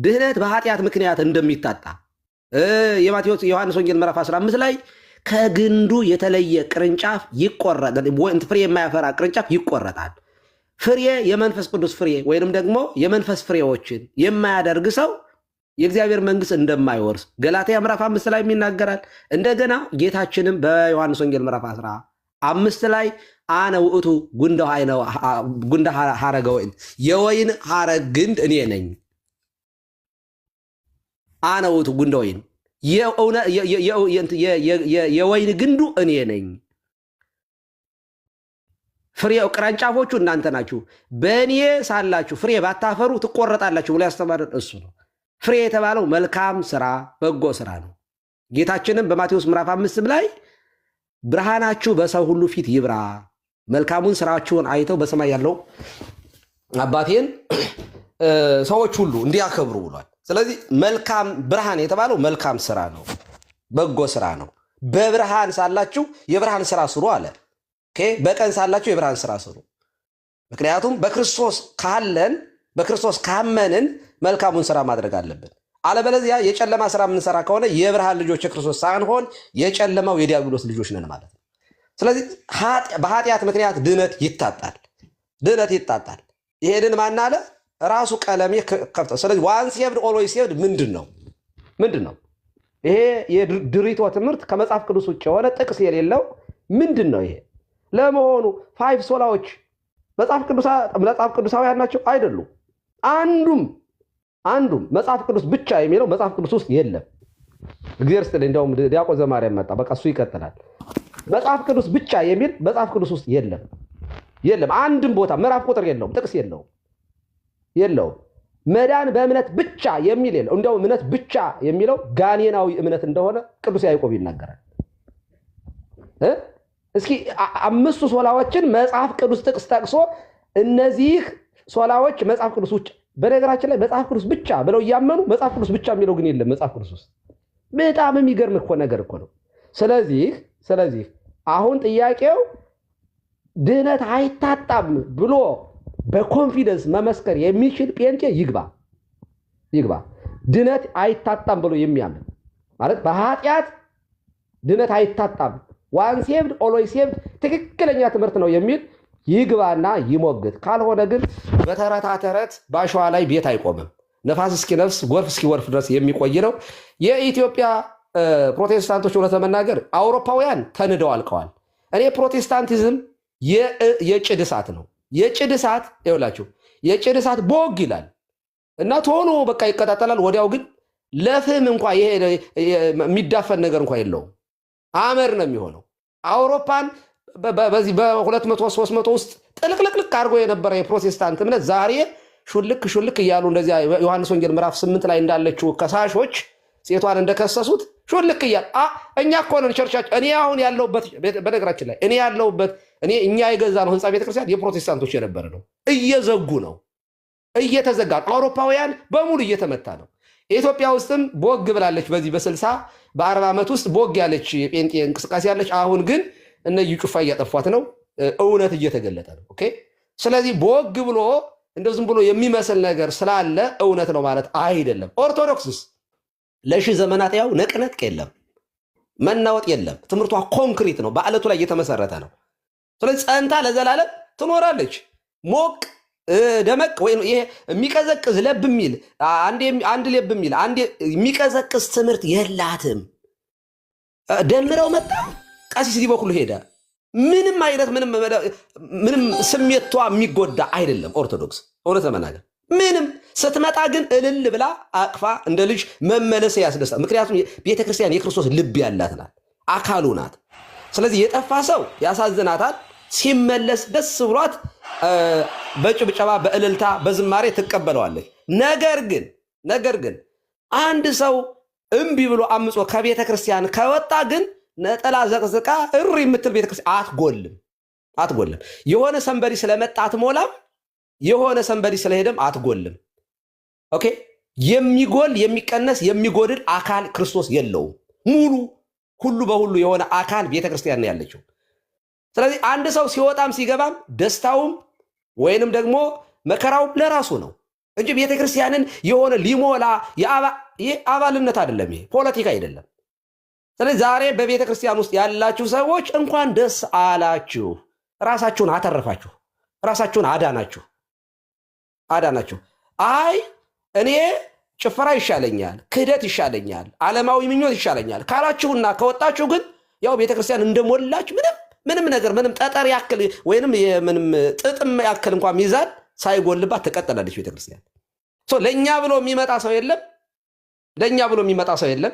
ድህነት በኃጢአት ምክንያት እንደሚታጣ የማቴዎስ ዮሐንስ ወንጌል ምዕራፍ 15 ላይ ከግንዱ የተለየ ቅርንጫፍ ይቆረጣል፣ ፍሬ የማያፈራ ቅርንጫፍ ይቆረጣል። ፍሬ የመንፈስ ቅዱስ ፍሬ ወይንም ደግሞ የመንፈስ ፍሬዎችን የማያደርግ ሰው የእግዚአብሔር መንግስት እንደማይወርስ ገላትያ ምዕራፍ 5 ላይ ይናገራል። እንደገና ጌታችንም በዮሐንስ ወንጌል ምዕራፍ 15 ላይ አነ ውእቱ ጉንደ ሐረገ ወይን፣ የወይን ሐረግ ግንድ እኔ ነኝ። አነ ውእቱ ጉንደ ወይን፣ የወይን ግንዱ እኔ ነኝ። ፍሬው ቅርንጫፎቹ እናንተ ናችሁ። በእኔ ሳላችሁ ፍሬ ባታፈሩ ትቆረጣላችሁ ብሎ ያስተማረን እሱ ነው። ፍሬ የተባለው መልካም ስራ፣ በጎ ስራ ነው። ጌታችንም በማቴዎስ ምዕራፍ 5 ላይ ብርሃናችሁ በሰው ሁሉ ፊት ይብራ፣ መልካሙን ስራችሁን አይተው በሰማይ ያለው አባቴን ሰዎች ሁሉ እንዲያከብሩ ብሏል። ስለዚህ መልካም ብርሃን የተባለው መልካም ስራ ነው፣ በጎ ስራ ነው። በብርሃን ሳላችሁ የብርሃን ስራ ስሩ አለ። በቀን ሳላችሁ የብርሃን ስራ ስሩ። ምክንያቱም በክርስቶስ ካለን በክርስቶስ ካመንን መልካሙን ስራ ማድረግ አለብን። አለበለዚያ የጨለማ ስራ የምንሰራ ከሆነ የብርሃን ልጆች የክርስቶስ ሳንሆን የጨለማው የዲያብሎስ ልጆች ነን ማለት ነው። ስለዚህ በኃጢአት ምክንያት ድነት ይታጣል፣ ድነት ይታጣል። ይሄንን ማን አለ? ራሱ ቀለሜ ከፍቶ። ስለዚህ ዋንስ ሴቭድ ኦልዌይስ ሴቭድ ምንድን ነው? ይሄ የድሪቶ ትምህርት ከመጽሐፍ ቅዱስ ውጭ የሆነ ጥቅስ የሌለው ምንድን ነው ይሄ? ለመሆኑ 5 ሶላዎች መጽሐፍ ቅዱሳውያን ናቸው? አይደሉም። አንዱም መጽሐፍ ቅዱስ ብቻ የሚለው መጽሐፍ ቅዱስ ውስጥ የለም። እግዚአብሔር ይስጥልኝ። እንደውም ዲያቆን ዘማርያም መጣ። በቃ እሱ ይቀጥላል። መጽሐፍ ቅዱስ ብቻ የሚል መጽሐፍ ቅዱስ ውስጥ የለም። አንድም ቦታ ምዕራፍ ቁጥር የለውም፣ ጥቅስ የለውም። መዳን በእምነት ብቻ የሚል የለው። እንደውም እምነት ብቻ የሚለው ጋኔናዊ እምነት እንደሆነ ቅዱስ ያዕቆብ ይናገራል። እስኪ 5 ሶላዎችን መጽሐፍ ቅዱስ ጥቅስ ጠቅሶ እነዚህ ሶላዎች መጽሐፍ ቅዱስ ውጭ፣ በነገራችን ላይ መጽሐፍ ቅዱስ ብቻ ብለው እያመኑ መጽሐፍ ቅዱስ ብቻ የሚለው ግን የለም መጽሐፍ ቅዱስ ውስጥ። በጣም የሚገርም ነገር እኮ ነው። ስለዚህ አሁን ጥያቄው ድህነት አይታጣም ብሎ በኮንፊደንስ መመስከር የሚችል ጴንጤ ይግባ። ድህነት አይታጣም ብሎ የሚያምን ማለት በኃጢአት ድህነት አይታጣም፣ ዋን ሴቭድ ኦልዌይስ ሴቭድ ትክክለኛ ትምህርት ነው የሚል ይግባና ይሞግት። ካልሆነ ግን በተረት ባሸዋ ላይ ቤት አይቆምም። ነፋስ እስኪነፍስ ጎርፍ እስኪወርፍ ድረስ የሚቆይ ነው። የኢትዮጵያ ፕሮቴስታንቶች እውነት ለመናገር አውሮፓውያን ተንደው አልቀዋል። እኔ ፕሮቴስታንቲዝም የጭድ እሳት ነው። የጭድ እሳት ይኸውላችሁ፣ የጭድ እሳት ቦግ ይላል እና ቶሎ በቃ ይቀጣጠላል። ወዲያው ግን ለፍም እንኳ ይሄ የሚዳፈን ነገር እንኳ የለውም፣ አመር ነው የሚሆነው። አውሮፓን በዚህ በ200-300 ውስጥ ጥልቅልቅልቅ አድርጎ የነበረ የፕሮቴስታንት እምነት ዛሬ ሹልክ እያሉ እንደዚያ ዮሐንስ ወንጌል ምዕራፍ 8 ላይ እንዳለችው ከሳሾች ሴቷን እንደከሰሱት ሹልክ እያሉ እኛ እኮ ነን ቸርቻችን። እኔ አሁን ያለሁበት በነገራችን ላይ እኛ የገዛ ነው ህንፃ ቤተክርስቲያን የፕሮቴስታንቶች የነበረ ነው። እየዘጉ ነው፣ እየተዘጋ ነው። አውሮፓውያን በሙሉ እየተመታ ነው። ኢትዮጵያ ውስጥም ቦግ ብላለች። በዚህ በ40 ዓመት ውስጥ ቦግ ያለች የጴንጤ እንቅስቃሴ ያለች። አሁን ግን እነዚህ ጩፋ እያጠፏት ነው። እውነት እየተገለጠ ነው። ኦኬ። ስለዚህ ቦግ ብሎ እንደው ዝም ብሎ የሚመስል ነገር ስላለ እውነት ነው ማለት አይደለም። ኦርቶዶክስስ ለሺህ ዘመናት ያው ነቅነቅ የለም፣ መናወጥ የለም። ትምህርቷ ኮንክሪት ነው፣ በአለቱ ላይ እየተመሰረተ ነው። ስለዚህ ጸንታ ለዘላለም ትኖራለች። ሞቅ ደመቅ ወይ ይሄ የሚቀዘቅዝ ለብ የሚል አንድ ለብ የሚል አንድ የሚቀዘቅዝ ትምህርት የላትም። ደምረው መጣ ቀሲስ ሊበኩሉ ሄደ። ምንም አይነት ምንም ስሜቷ የሚጎዳ አይደለም ኦርቶዶክስ እውነት ለመናገር ምንም። ስትመጣ ግን እልል ብላ አቅፋ እንደ ልጅ መመለስ ያስደስታል። ምክንያቱም ቤተክርስቲያን የክርስቶስ ልብ ያላት ናት፣ አካሉ ናት። ስለዚህ የጠፋ ሰው ያሳዝናታል። ሲመለስ ደስ ብሏት በጭብጨባ በእልልታ በዝማሬ ትቀበለዋለች። ነገር ግን አንድ ሰው እምቢ ብሎ አምጾ ከቤተ ክርስቲያን ከወጣ ግን ነጠላ ዘቅዝቃ እሪ የምትል ቤተክርስቲያን አትጎልም። የሆነ ሰንበዲ ስለመጣ አትሞላም፣ የሆነ ሰንበዲ ስለሄደም አትጎልም። ኦኬ። የሚጎል የሚቀነስ የሚጎድል አካል ክርስቶስ የለውም። ሙሉ ሁሉ በሁሉ የሆነ አካል ቤተክርስቲያን ነው ያለችው። ስለዚህ አንድ ሰው ሲወጣም ሲገባም ደስታውም ወይንም ደግሞ መከራውም ለራሱ ነው። እንጂ ቤተክርስቲያንን የሆነ ሊሞላ ይህ አባልነት አይደለም፣ ይሄ ፖለቲካ አይደለም። ስለዚህ ዛሬ በቤተክርስቲያን ውስጥ ያላችሁ ሰዎች እንኳን ደስ አላችሁ፣ ራሳችሁን አተረፋችሁ፣ ራሳችሁን አዳናችሁ። አይ እኔ ጭፈራ ይሻለኛል፣ ክህደት ይሻለኛል፣ ዓለማዊ ምኞት ይሻለኛል ካላችሁና ከወጣችሁ ግን ያው ቤተክርስቲያን እንደሞላች ምንም ነገር ምንም ጠጠር ያክል ወይንም ምንም ጥጥም ያክል እንኳን ሚዛን ሳይጎልባት ትቀጥላለች ቤተክርስቲያን። ለእኛ ብሎ የሚመጣ ሰው የለም።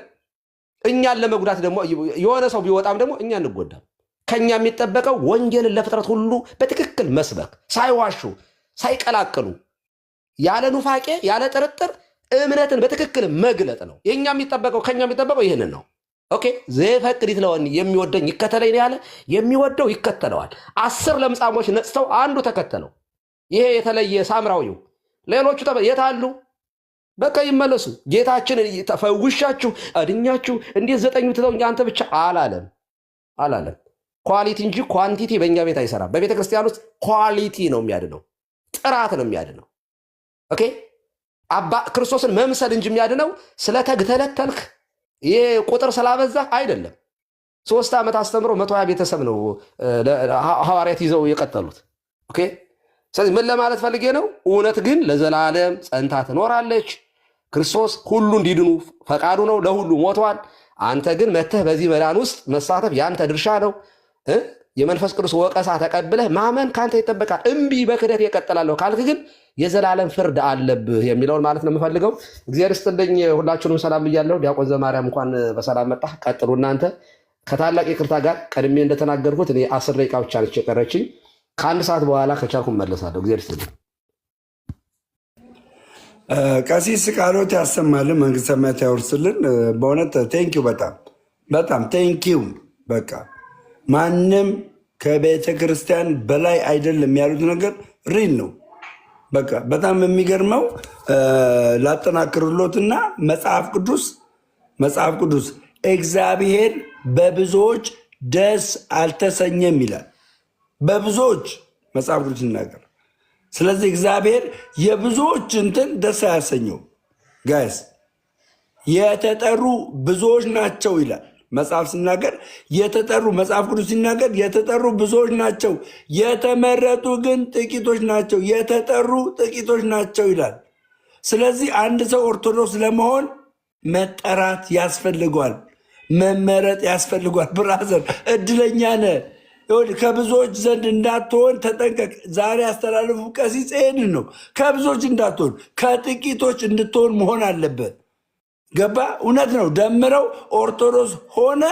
እኛን ለመጉዳት ደግሞ የሆነ ሰው ቢወጣም ደግሞ እኛ እንጎዳም። ከኛ የሚጠበቀው ወንጌልን ለፍጥረት ሁሉ በትክክል መስበክ፣ ሳይዋሹ ሳይቀላቅሉ፣ ያለ ኑፋቄ ያለ ጥርጥር እምነትን በትክክል መግለጥ ነው። ከኛ የሚጠበቀው ይህንን ነው። ኦኬ ዘይፈቅድ ይትለወኒ የሚወደኝ ይከተለኝ ያለ የሚወደው ይከተለዋል። 10 ለምጻሞች ነጽተው አንዱ ተከተለው። ይሄ የተለየ ሳምራዊው። ሌሎቹ የታሉ? በቃ ይመለሱ። ጌታችን ተፈውሻችሁ አድኛችሁ እንዴት 9 ትተውኝ አንተ ብቻ አላለም። ኳሊቲ እንጂ ኳንቲቲ በእኛ ቤት አይሰራም። በቤተ ክርስቲያን ውስጥ ኳሊቲ ነው የሚያድነው፣ ጥራት ነው የሚያድነው። ኦኬ ክርስቶስን መምሰል እንጂ የሚያድነው ስለተግተለተልክ ይሄ ቁጥር ስላበዛ አይደለም። 3 ዓመት አስተምሮ 120 ቤተሰብ ነው ሐዋርያት ይዘው የቀጠሉት። ኦኬ ስለዚህ ምን ለማለት ፈልጌ ነው? እውነት ግን ለዘላለም ጸንታ ትኖራለች። ክርስቶስ ሁሉ እንዲድኑ ፈቃዱ ነው፣ ለሁሉ ሞቷል። አንተ ግን መተህ በዚህ መዳን ውስጥ መሳተፍ ያንተ ድርሻ ነው። የመንፈስ ቅዱስ ወቀሳ ተቀብለህ ማመን ካንተ ይጠበቃል። እምቢ በክደት የቀጥላለሁ ካልክ ግን የዘላለም ፍርድ አለብህ የሚለውን ማለት ነው የምፈልገው። እግዚአብሔር ይስጥልኝ። ሁላችሁንም ሰላም ብያለሁ። ዲያቆን ዘማርያም እንኳን በሰላም መጣ። ቀጥሉ እናንተ። ከታላቅ ይቅርታ ጋር ቀድሜ እንደተናገርኩት እኔ 10 ደቂቃ ብቻ ነች የቀረችኝ። ከ1 ሰዓት በኋላ ከቻልኩ መለሳለሁ። እግዚአብሔር ይስጥልኝ። ቀሲስ ቃሎት ያሰማልን፣ መንግስተ ሰማያት ያወርስልን። በእውነት ቴንኪው፣ በጣም ቴንኪው። በቃ ማንም ከቤተ ክርስቲያን በላይ አይደለም ያሉት ነገር ሪል ነው። በቃ በጣም የሚገርመው ላጠናክርሎትና መጽሐፍ ቅዱስ እግዚአብሔር በብዙዎች ደስ አልተሰኘም ይላል። በብዙዎች መጽሐፍ ቅዱስ ይናገር። ስለዚህ እግዚአብሔር የብዙዎች እንትን ደስ አያሰኘው። ጋይስ የተጠሩ ብዙዎች ናቸው ይላል መጽሐፍ ሲናገር። መጽሐፍ ቅዱስ ሲናገር የተጠሩ ብዙዎች ናቸው፣ የተመረጡ ግን ጥቂቶች ናቸው። የተጠሩ ጥቂቶች ናቸው ይላል። ስለዚህ አንድ ሰው ኦርቶዶክስ ለመሆን መጠራት ያስፈልጓል፣ መመረጥ ያስፈልጓል። ብራዘር እድለኛ ነህ። ከብዙዎች ዘንድ እንዳትሆን ተጠንቀቅ። ዛሬ ያስተላለፉ ቀሲስ ይሄንን ነው። ከብዙዎች እንዳትሆን ከጥቂቶች እንድትሆን መሆን አለበት። ገባ? እውነት ነው። ደምረው ኦርቶዶክስ ሆነ፣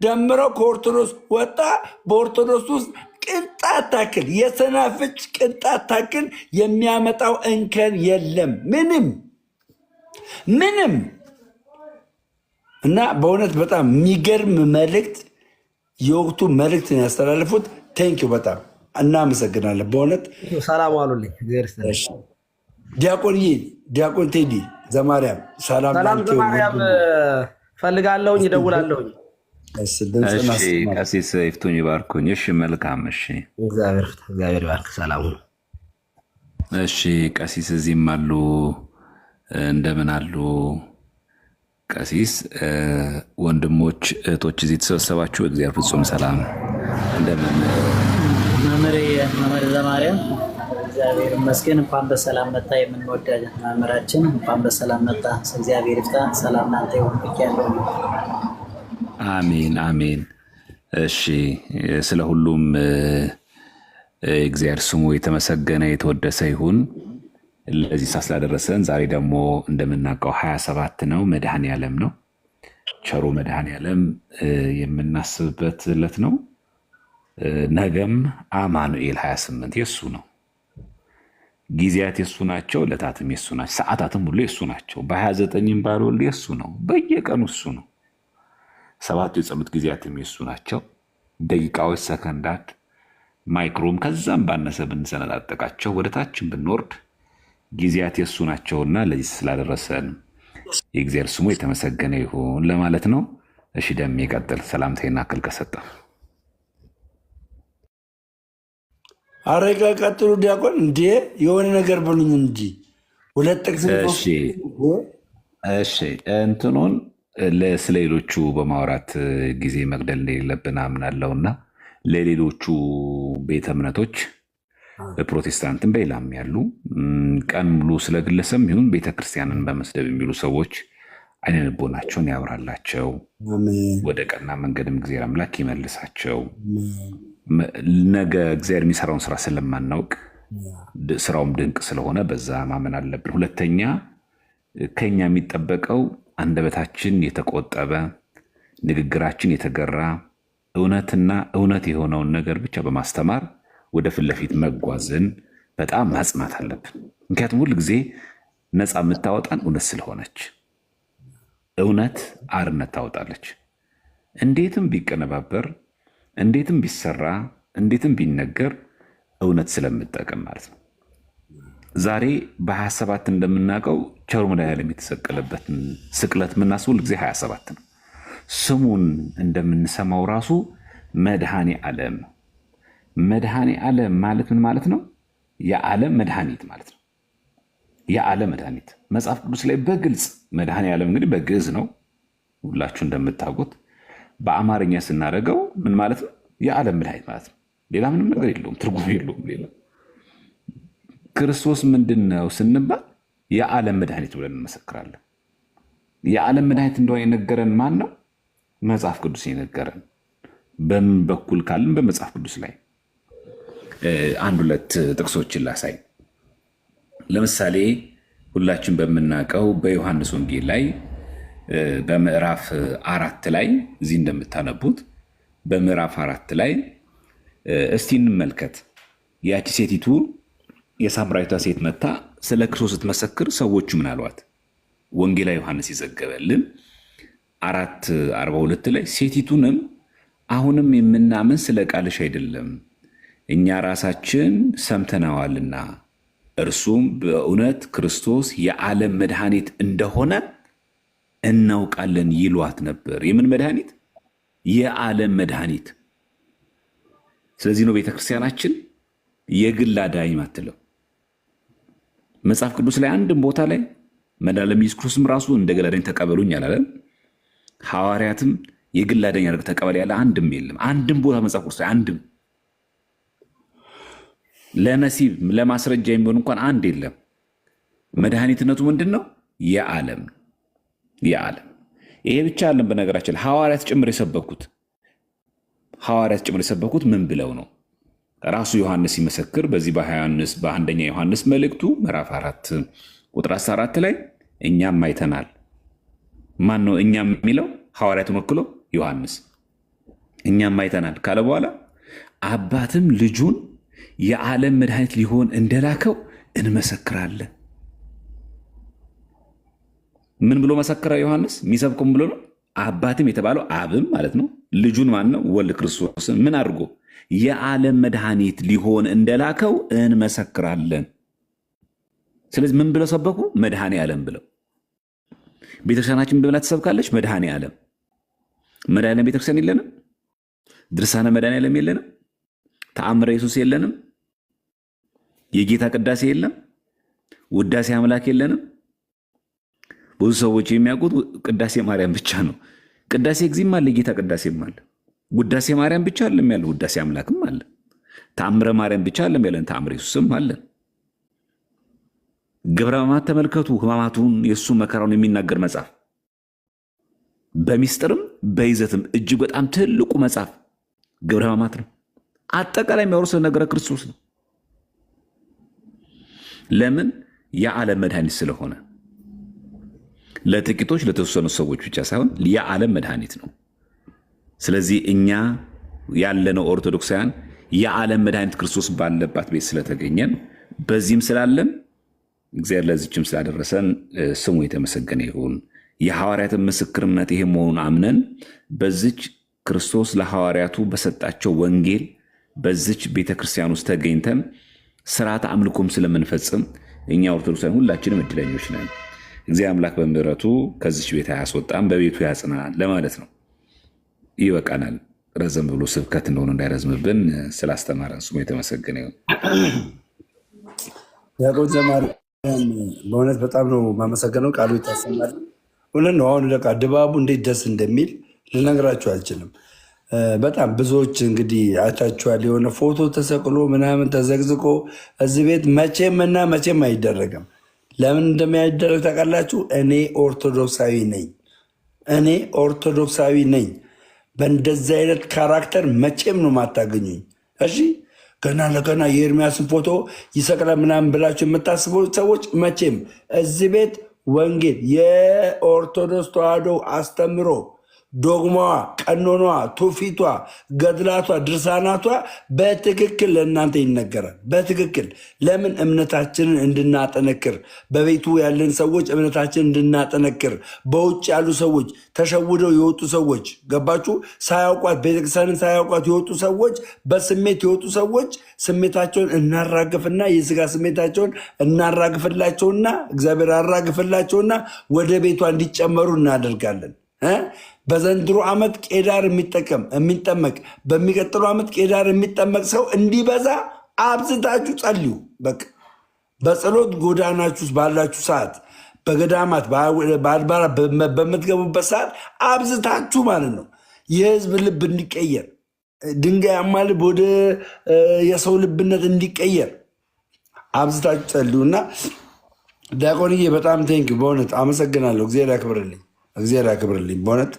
ደምረው ከኦርቶዶክስ ወጣ። በኦርቶዶክስ ውስጥ ቅንጣት ታክል የሰናፍጭ ቅንጣት ታክል የሚያመጣው እንከን የለም፣ ምንም። እና በእውነት በጣም የሚገርም መልእክት፣ የወቅቱ መልእክት ነው ያስተላልፉት። ቴንኪው፣ በጣም እናመሰግናለን። በእውነት ሰላም ዋሉልኝ። ዲያቆን ቴዲ ዘማርያም ሰላም ዘማርያም ፈልጋለሁኝ፣ እደውላለሁኝ። ቀሲስ ይፍቱኝ ይባርኩኝ። እሺ መልካም። እሺ እግዚአብሔር ይባርክ። ሰላም ሁኑ። እሺ ቀሲስ እዚህም አሉ። እንደምን አሉ ቀሲስ? ወንድሞች እህቶች፣ እዚህ የተሰበሰባችሁ እግዚአብሔር ፍጹም ሰላም እንደምን መምህር ዘማርያም እግዚአብሔር ይመስገን። እንኳን በሰላም መጣ። የምንወዳ መምህራችን እንኳን በሰላም መጣ። እግዚአብሔር ይፍታ። ሰላም ናንተ ይሁን። ያለው አሜን። እሺ ስለ ሁሉም እግዚአብሔር ስሙ የተመሰገነ የተወደሰ ይሁን። ለዚህ ሰዓት ስላደረሰን ዛሬ ደግሞ እንደምናውቀው 27 ነው፣ መድኃኔ ዓለም ነው። ቸሩ መድኃኔ ዓለም የምናስብበት ዕለት ነው። ነገም አማኑኤል 28 የሱ ነው። ጊዜያት የሱ ናቸው፣ ዕለታትም የሱ ናቸው፣ ሰዓታትም ሁሉ የሱ ናቸው። በ29ም ባልወልድ የሱ ነው፣ በየቀኑ እሱ ነው። 7 የጸሎት ጊዜያትም የሱ ናቸው። ደቂቃዎች፣ ሰከንዳት፣ ማይክሮም ከዛም ባነሰ ብንሰነጣጠቃቸው ወደ ታችን ብንወርድ ጊዜያት የሱ ናቸውና ለዚህ ስላደረሰን የእግዚአብሔር ስሙ የተመሰገነ ይሁን ለማለት ነው። እሺ ደሜ ቀጥል። ሰላምታዬን አክል ከሰጠ አረጋ ቀጥሉ። ዲያቆን እንዴ የሆነ ነገር በሉኝ እንጂ ሁለት ጥቅስ እሺ እንትኑን ስለሌሎቹ በማውራት ጊዜ መግደል እንደሌለብን አምናለሁና ለሌሎቹ ቤተ እምነቶች በፕሮቴስታንትም በሌላም ያሉ ቀን ሙሉ ስለ ግለሰብ ይሁን ቤተክርስቲያንን በመስደብ የሚሉ ሰዎች አይነ ልቦናቸውን ያብራላቸው፣ ወደ ቀና መንገድም እግዚአብሔር አምላክ ይመልሳቸው። ነገ እግዚአብሔር የሚሰራውን ስራ ስለማናውቅ ስራውም ድንቅ ስለሆነ በዛ ማመን አለብን። ሁለተኛ ከኛ የሚጠበቀው አንደበታችን የተቆጠበ ንግግራችን የተገራ እውነትና እውነት የሆነውን ነገር ብቻ በማስተማር ወደ ፊት ለፊት መጓዝን በጣም ማጽናት አለብን። ምክንያቱም ሁል ጊዜ ነፃ የምታወጣን እውነት ስለሆነች፣ እውነት አርነት ታወጣለች። እንዴትም ቢቀነባበር፣ እንዴትም ቢሰራ፣ እንዴትም ቢነገር እውነት ስለምጠቅም ማለት ነው። ዛሬ በ27 እንደምናውቀው ቸሩ መድኃኔዓለም የተሰቀለበትን ስቅለት የምናስበው ሁል ጊዜ 27 ነው። ስሙን እንደምንሰማው ራሱ መድኃኔ ዓለም ነው። መድኃኔ ዓለም ማለት ምን ማለት ነው? የዓለም መድኃኒት ማለት ነው። የዓለም መድኃኒት መጽሐፍ ቅዱስ ላይ በግልጽ መድኃኔ ዓለም እንግዲህ በግዕዝ ነው ሁላችሁ እንደምታውቁት። በአማርኛ ስናደርገው ምን ማለት ነው? የዓለም መድኃኒት ማለት ነው። ሌላ ምንም ነገር የለውም፣ ትርጉም የለውም። ሌላ ክርስቶስ ምንድን ነው ስንባል የዓለም መድኃኒት ብለን እንመሰክራለን። የዓለም መድኃኒት እንደሆነ የነገረን ማን ነው? መጽሐፍ ቅዱስ የነገረን። በምን በኩል ካልን በመጽሐፍ ቅዱስ ላይ አንድ ሁለት ጥቅሶችን ላሳይ። ለምሳሌ ሁላችን በምናውቀው በዮሐንስ ወንጌል ላይ በምዕራፍ 4 ላይ እዚህ እንደምታነቡት በምዕራፍ 4 ላይ እስቲ እንመልከት። ያቺ ሴቲቱ የሳምራዊቷ ሴት መታ ስለ ክርስቶስ ስትመሰክር ሰዎቹ ምን አሏት? ወንጌላዊ ዮሐንስ ይዘገበልን 4:42 ላይ ሴቲቱንም አሁንም የምናምን ስለ ቃልሽ አይደለም እኛ ራሳችን ሰምተነዋልና እርሱም በእውነት ክርስቶስ የዓለም መድኃኒት እንደሆነ እናውቃለን ይሏት ነበር። የምን መድኃኒት? የዓለም መድኃኒት። ስለዚህ ነው ቤተክርስቲያናችን የግል አዳኝ ማትለው። መጽሐፍ ቅዱስ ላይ አንድም ቦታ ላይ መድኃኔዓለም ኢየሱስ ክርስቶስም ራሱ እንደ ግል አዳኝ ተቀበሉኝ አላለም። ሐዋርያትም የግል አዳኝ አድርገህ ተቀበል ያለ አንድም የለም። አንድም ቦታ መጽሐፍ ቅዱስ ላይ አንድም ለነሲብ ለማስረጃ የሚሆን እንኳን አንድ የለም። መድኃኒትነቱ ምንድን ነው? የዓለም የዓለም። ይሄ ብቻ አለም። በነገራችን ሐዋርያት ጭምር የሰበኩት ምን ብለው ነው? ራሱ ዮሐንስ ሲመሰክር በዚህ በአንደኛ ዮሐንስ መልእክቱ ምዕራፍ 4 ቁጥር 14 ላይ እኛም አይተናል። ማን ነው እኛም የሚለው? ሐዋርያትን ወክሎ ዮሐንስ። እኛም አይተናል ካለ በኋላ አባትም ልጁን የዓለም መድኃኒት ሊሆን እንደላከው እንመሰክራለን። ምን ብሎ መሰከረ ዮሐንስ? የሚሰብከውም ብሎ ነው። አባትም የተባለው አብም ማለት ነው። ልጁን ማን ነው? ወልድ ክርስቶስን ምን አድርጎ የዓለም መድኃኒት ሊሆን እንደላከው እንመሰክራለን። ስለዚህ ምን ብለው ሰበኩ? መድኃኔ ዓለም ብለው። ቤተክርስቲያናችን ምን ብላ ትሰብካለች? መድኃኔ ዓለም። መድኃኔ ዓለም ቤተክርስቲያን የለንም። ድርሳነ መድኃኔ ዓለም የለንም። ተአምረ ኢየሱስ የለንም። የጌታ ቅዳሴ የለም። ውዳሴ አምላክ የለንም። ብዙ ሰዎች የሚያውቁት ቅዳሴ ማርያም ብቻ ነው። ቅዳሴ ጊዜም አለ፣ የጌታ ቅዳሴም አለ። ውዳሴ ማርያም ብቻ አለም ያለ፣ ውዳሴ አምላክም አለ። ተአምረ ማርያም ብቻ አለም ያለን፣ ተአምረ ኢየሱስም አለ። ግብረ ሕማማት ተመልከቱ። ሕማማቱን የእሱ መከራውን የሚናገር መጽሐፍ፣ በሚስጥርም በይዘትም እጅግ በጣም ትልቁ መጽሐፍ ግብረ ሕማማት ነው። አጠቃላይ የሚያወርሰው ነገረ ክርስቶስ ነው። ለምን? የዓለም መድኃኒት ስለሆነ። ለጥቂቶች ለተወሰኑ ሰዎች ብቻ ሳይሆን የዓለም መድኃኒት ነው። ስለዚህ እኛ ያለነው ኦርቶዶክሳውያን የዓለም መድኃኒት ክርስቶስ ባለባት ቤት ስለተገኘን በዚህም ስላለን እግዚአብሔር ለዚችም ስላደረሰን ስሙ የተመሰገነ ይሁን። የሐዋርያትን ምስክርነት ይሄ መሆኑን አምነን በዚች ክርስቶስ ለሐዋርያቱ በሰጣቸው ወንጌል በዚች ቤተክርስቲያን ውስጥ ተገኝተን ስርዓተ አምልኮም ስለምንፈጽም እኛ ኦርቶዶክሳውያን ሁላችንም እድለኞች ነን። እግዚአብሔር አምላክ በምሕረቱ ከዚች ቤት አያስወጣም፣ በቤቱ ያጽናል ለማለት ነው። ይበቃናል። ረዘም ብሎ ስብከት እንደሆነ እንዳይረዝምብን ስላስተማረን ስሙ የተመሰገነ ይሁን። በእውነት በጣም ነው የማመሰግነው። ቃሉ ይታሰማል። እውነት ነው። አሁን በቃ ድባቡ እንዴት ደስ እንደሚል ልነግራችሁ አልችልም። በጣም ብዙዎች እንግዲህ አይታችኋል። የሆነ ፎቶ ተሰቅሎ ምናምን ተዘግዝቆ እዚህ ቤት መቼም እና መቼም አይደረግም። ለምን እንደሚያይደረግ ታውቃላችሁ? እኔ ኦርቶዶክሳዊ ነኝ። እኔ ኦርቶዶክሳዊ ነኝ። በእንደዚህ አይነት ካራክተር መቼም ነው ማታገኙኝ። እሺ ገና ለገና የኤርሚያስን ፎቶ ይሰቅላል ምናምን ብላችሁ የምታስቡ ሰዎች መቼም እዚህ ቤት ወንጌል የኦርቶዶክስ ተዋሕዶ አስተምሮ ዶግማዋ፣ ቀኖኗ፣ ትውፊቷ፣ ገድላቷ፣ ድርሳናቷ በትክክል ለእናንተ ይነገራል። በትክክል ለምን እምነታችንን እንድናጠነክር፣ በቤቱ ያለን ሰዎች እምነታችንን እንድናጠነክር፣ በውጭ ያሉ ሰዎች ተሸውደው የወጡ ሰዎች ገባችሁ? ሳያውቋት ቤተክርስቲያንን ሳያውቋት የወጡ ሰዎች፣ በስሜት የወጡ ሰዎች ስሜታቸውን እናራግፍና የስጋ ስሜታቸውን እናራግፍላቸውና እግዚአብሔር አራግፍላቸውና ወደ ቤቷ እንዲጨመሩ እናደርጋለን። በዘንድሮ ዓመት ቄዳር የሚጠመቅ በሚቀጥለው ዓመት ቄዳር የሚጠመቅ ሰው እንዲበዛ አብዝታችሁ ጸልዩ። በቃ በጸሎት ጎዳናችሁ ባላችሁ ሰዓት፣ በገዳማት በአድባራት በምትገቡበት ሰዓት አብዝታችሁ ማለት ነው የህዝብ ልብ እንዲቀየር፣ ድንጋያማ ልብ ወደ የሰው ልብነት እንዲቀየር አብዝታችሁ ጸልዩ እና ዲያቆንዬ በጣም ቴንኪው። በእውነት አመሰግናለሁ። እግዚአብሔር ያክብርልኝ። እግዚአብሔር ያክብርልኝ። በእውነት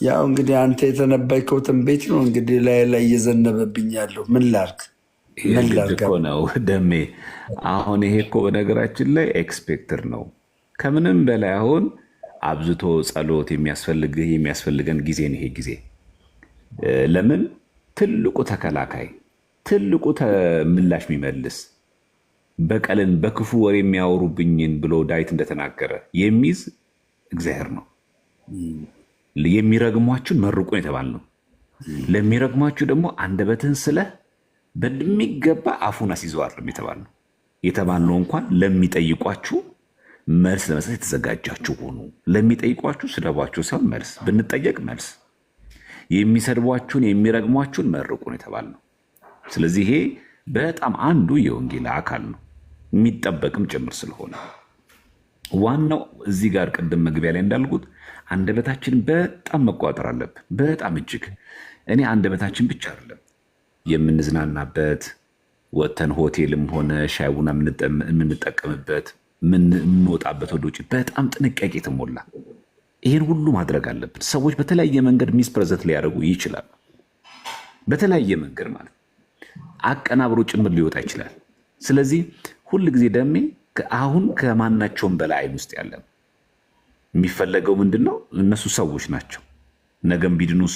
ያው እንግዲህ አንተ የተነበይከው ትንቢት ነው እንግዲህ ላይ እየዘነበብኝ ያለው ምን ላድርግ እኮ ነው ደሜ። አሁን ይሄ እኮ በነገራችን ላይ ኤክስፔክትር ነው ከምንም በላይ አሁን አብዝቶ ጸሎት የሚያስፈልገን ጊዜ ነው ይሄ ጊዜ። ለምን ትልቁ ተከላካይ ትልቁ ምላሽ የሚመልስ በቀልን በክፉ ወሬ የሚያወሩብኝን ብሎ ዳዊት እንደተናገረ የሚይዝ እግዚአብሔር ነው። የሚረግሟችሁን መርቁን የተባልነው፣ ለሚረግሟችሁ ደግሞ አንደበትህን ስለህ በሚገባ አፉን አስይዘዋል የተባልነው እንኳን ለሚጠይቋችሁ መልስ ለመስጠት የተዘጋጃችሁ ሆኑ። ለሚጠይቋችሁ ስደቧችሁ ሳይሆን መልስ ብንጠየቅ መልስ፣ የሚሰድቧችሁን የሚረግሟችሁን መርቁን የተባልነው። ስለዚህ ይሄ በጣም አንዱ የወንጌል አካል ነው የሚጠበቅም ጭምር ስለሆነ ዋናው እዚህ ጋር ቅድም መግቢያ ላይ እንዳልኩት አንደበታችን በጣም መቆጣጠር አለብን። በጣም እጅግ እኔ አንደበታችን ብቻ አይደለም የምንዝናናበት ወተን ሆቴልም ሆነ ሻይ ቡና የምንጠቀምበት የምንወጣበት ወደ ውጭ በጣም ጥንቃቄ የተሞላ ይህን ሁሉ ማድረግ አለብን። ሰዎች በተለያየ መንገድ ሚስፕረዘንት ሊያደርጉ ይችላል። በተለያየ መንገድ ማለት አቀናብሮ ጭምር ሊወጣ ይችላል። ስለዚህ ሁል ጊዜ ደሜ አሁን ከማናቸውም በላይ አይን ውስጥ ያለ የሚፈለገው ምንድን ነው? እነሱ ሰዎች ናቸው። ነገም ቢድኑስ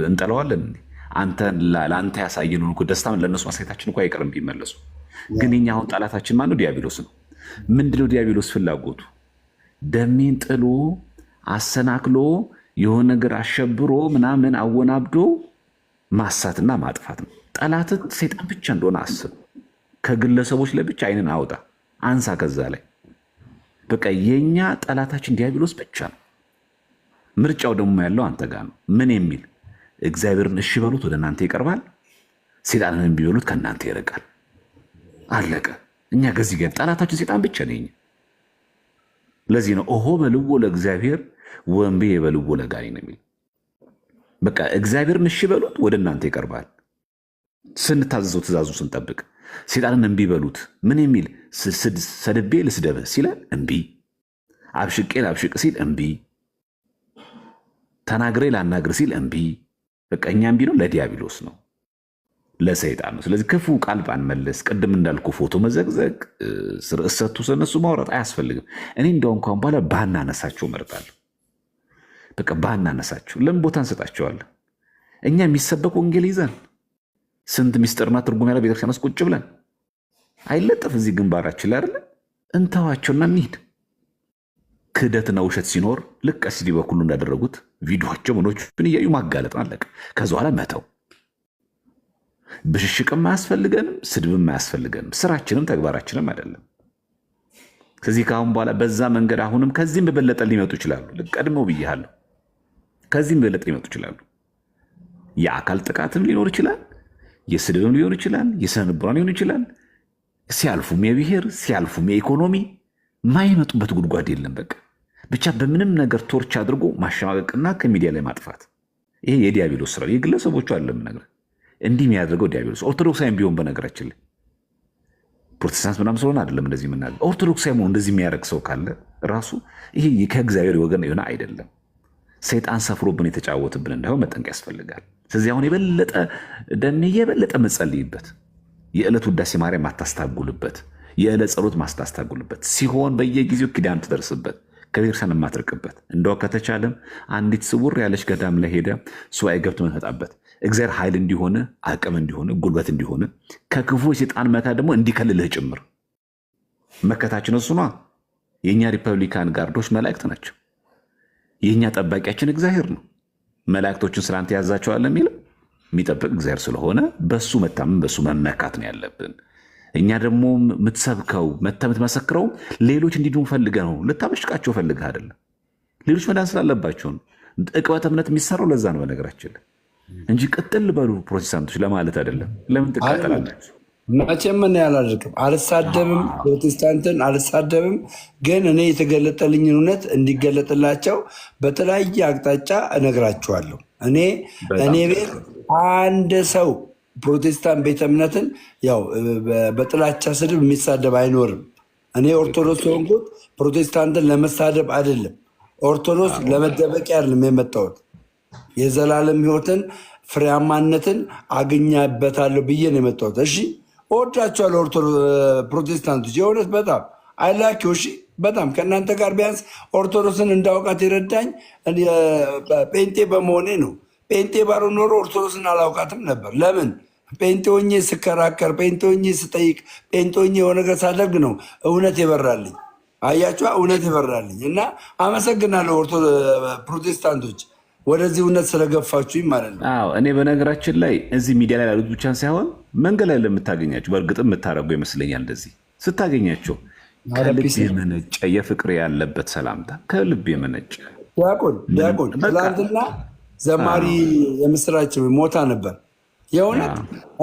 እንጠለዋለን። ለአንተ ያሳየነውን እኮ ደስታ ለእነሱ ማሳየታችን እኮ አይቀርም ቢመለሱ። ግን የኛ አሁን ጠላታችን ማነው? ዲያብሎስ ነው። ምንድነው ዲያብሎስ ፍላጎቱ? ደሜን ጥሎ አሰናክሎ የሆነ ነገር አሸብሮ ምናምን አወናብዶ ማሳትና ማጥፋት ነው። ጠላት ሰይጣን ብቻ እንደሆነ አስብ። ከግለሰቦች ለብቻ አይንን አውጣ አንሳ ከዛ ላይ በቃ የኛ ጠላታችን ዲያብሎስ ብቻ ነው። ምርጫው ደግሞ ያለው አንተ ጋር ነው። ምን የሚል እግዚአብሔርን እሺ በሉት ወደ እናንተ ይቀርባል፣ ሰይጣንን እምቢ በሉት ከእናንተ ይርቃል። አለቀ። እኛ ከዚህ ጋር ጠላታችን ሰይጣን ብቻ ነው። ለዚህ ነው ኦሆ በልዎ ለእግዚአብሔር ወንቤ በልዎ ለጋኔን ነው የሚል። በቃ እግዚአብሔርን እሺ በሉት ወደ እናንተ ይቀርባል፣ ስንታዘዘው ትእዛዙን ስንጠብቅ። ሰይጣንን እምቢ በሉት ምን የሚል ሰድቤ ልስደብህ ሲለን እምቢ፣ አብሽቄ ላብሽቅ ሲል እምቢ፣ ተናግሬ ላናግር ሲል እምቢ። በቃ እኛ እምቢ ነው ለዲያብሎስ ነው፣ ለሰይጣን ነው። ስለዚህ ክፉ ቃል ባንመለስ፣ ቅድም እንዳልኩ ፎቶ መዘግዘግ፣ ርዕስ ሰጥቶ ስለነሱ ማውራት አያስፈልግም። እኔ እንደው እንኳን በኋላ ባናነሳቸው እመርጣለሁ። በቃ ባናነሳቸው። ለምን ቦታ እንሰጣቸዋለን? እኛ የሚሰበክ ወንጌል ይዘን ስንት ሚስጥርና ትርጉም ያለ ቤተክርስቲያን ውስጥ ቁጭ ብለን አይለጠፍ እዚህ ግንባራችን ላይ አይደለ? እንተዋቸውና እንሂድ። ክህደትና ውሸት ሲኖር ልክ ቀሲዲ በኩሉ እንዳደረጉት ቪዲዮቸው ምኖችን እያዩ ማጋለጥ አለቀ። ከዚ በኋላ መተው። ብሽሽቅም አያስፈልገንም፣ ስድብም አያስፈልገንም። ስራችንም ተግባራችንም አይደለም። ከዚህ ከአሁን በኋላ በዛ መንገድ አሁንም ከዚህም በበለጠ ሊመጡ ይችላሉ። ቀድመው ብያለሁ። ከዚህም በበለጠ ሊመጡ ይችላሉ። የአካል ጥቃትም ሊኖር ይችላል፣ የስድብም ሊሆን ይችላል፣ የስነ ልቦና ሊሆን ይችላል። ሲያልፉም የብሔር ሲያልፉም የኢኮኖሚ ማይመጡበት ጉድጓድ የለም። በቃ ብቻ በምንም ነገር ቶርች አድርጎ ማሸማቀቅና ከሚዲያ ላይ ማጥፋት። ይሄ የዲያብሎስ ስራ፣ የግለሰቦቹ አይደለም ነገር እንዲህ የሚያደርገው ዲያብሎስ። ኦርቶዶክሳዊም ቢሆን በነገራችን ላይ ፕሮቴስታንት ምናምን ስለሆነ አይደለም እንደዚህ የምናገር። ኦርቶዶክሳዊ ሆኖ እንደዚህ የሚያደርግ ሰው ካለ ራሱ ይሄ ከእግዚአብሔር ወገን የሆነ አይደለም። ሰይጣን ሰፍሮብን የተጫወትብን እንዳይሆን መጠንቅ ያስፈልጋል። ስለዚህ አሁን የበለጠ ደሜ የበለጠ መጸልይበት፣ የዕለት ውዳሴ ማርያም ማታስታጉልበት፣ የዕለት ጸሎት ማስታስታጉልበት ሲሆን በየጊዜው ኪዳን ትደርስበት፣ ከቤተክርስቲያን የማትርቅበት፣ እንደው ከተቻለም አንዲት ስውር ያለች ገዳም ላይ ሄደ ሱባኤ ገብቶ መፈጣበት እግዚአብሔር ኃይል እንዲሆን አቅም እንዲሆን ጉልበት እንዲሆን ከክፉ የሰይጣን መካ ደግሞ እንዲከልልህ ጭምር መከታችን እሱ ነው። የእኛ ሪፐብሊካን ጋርዶች መላእክት ናቸው። የእኛ ጠባቂያችን እግዚአብሔር ነው። መላእክቶችን ስላንተ ያዛቸዋል የሚለው የሚጠብቅ እግዚአብሔር ስለሆነ በሱ መታመን በሱ መመካት ነው ያለብን። እኛ ደግሞ የምትሰብከው የምትመሰክረው ሌሎች እንዲድኑ ፈልገህ ነው። ልታበሽቃቸው ፈልገህ አይደለም። ሌሎች መዳን ስላለባቸው ነው። ዕቅበተ እምነት የሚሰራው ለዛ ነው በነገራችን ላይ እንጂ ቅጥል በሉ ፕሮቴስታንቶች ለማለት አይደለም። ለምን ትቃጠላላችሁ? መቼም ምን ያላደርግም አልሳደብም፣ ፕሮቴስታንትን አልሳደብም። ግን እኔ የተገለጠልኝን እውነት እንዲገለጥላቸው በተለያየ አቅጣጫ እነግራቸዋለሁ። እኔ ቤት አንድ ሰው ፕሮቴስታንት ቤተ እምነትን ያው በጥላቻ ስድብ የሚሳደብ አይኖርም። እኔ ኦርቶዶክስ ሆንኩት ፕሮቴስታንትን ለመሳደብ አይደለም፣ ኦርቶዶክስ ለመደበቂያ አይደለም የመጣሁት። የዘላለም ሕይወትን ፍሬያማነትን አገኛበታለሁ ብዬ ነው የመጣሁት። እሺ እወዳቸዋለሁ ፕሮቴስታንቶች፣ የእውነት በጣም አይላኪው። እሺ በጣም ከእናንተ ጋር ቢያንስ ኦርቶዶክስን እንዳውቃት የረዳኝ ጴንጤ በመሆኔ ነው። ጴንጤ ባልሆን ኖሮ ኦርቶዶክስን አላውቃትም ነበር። ለምን? ጴንጤ ሆኜ ስከራከር፣ ጴንጤ ሆኜ ስጠይቅ፣ ጴንጤ ሆኜ የሆነ ነገር ሳደርግ ነው እውነት የበራልኝ። አያችኋ፣ እውነት የበራልኝ እና አመሰግናለሁ ፕሮቴስታንቶች ወደዚህ እውነት ስለገፋችሁኝ ማለት ነው። አዎ እኔ በነገራችን ላይ እዚህ ሚዲያ ላይ ላሉት ብቻ ሳይሆን መንገድ ላይ ለምታገኛቸው በእርግጥም የምታደርጉ ይመስለኛል። እንደዚህ ስታገኛቸው ከልብ የመነጨ የፍቅር ያለበት ሰላምታ ከልብ የመነጨ ዲያቆን ትላንትና ዘማሪ የምስራች ሞታ ነበር። የእውነት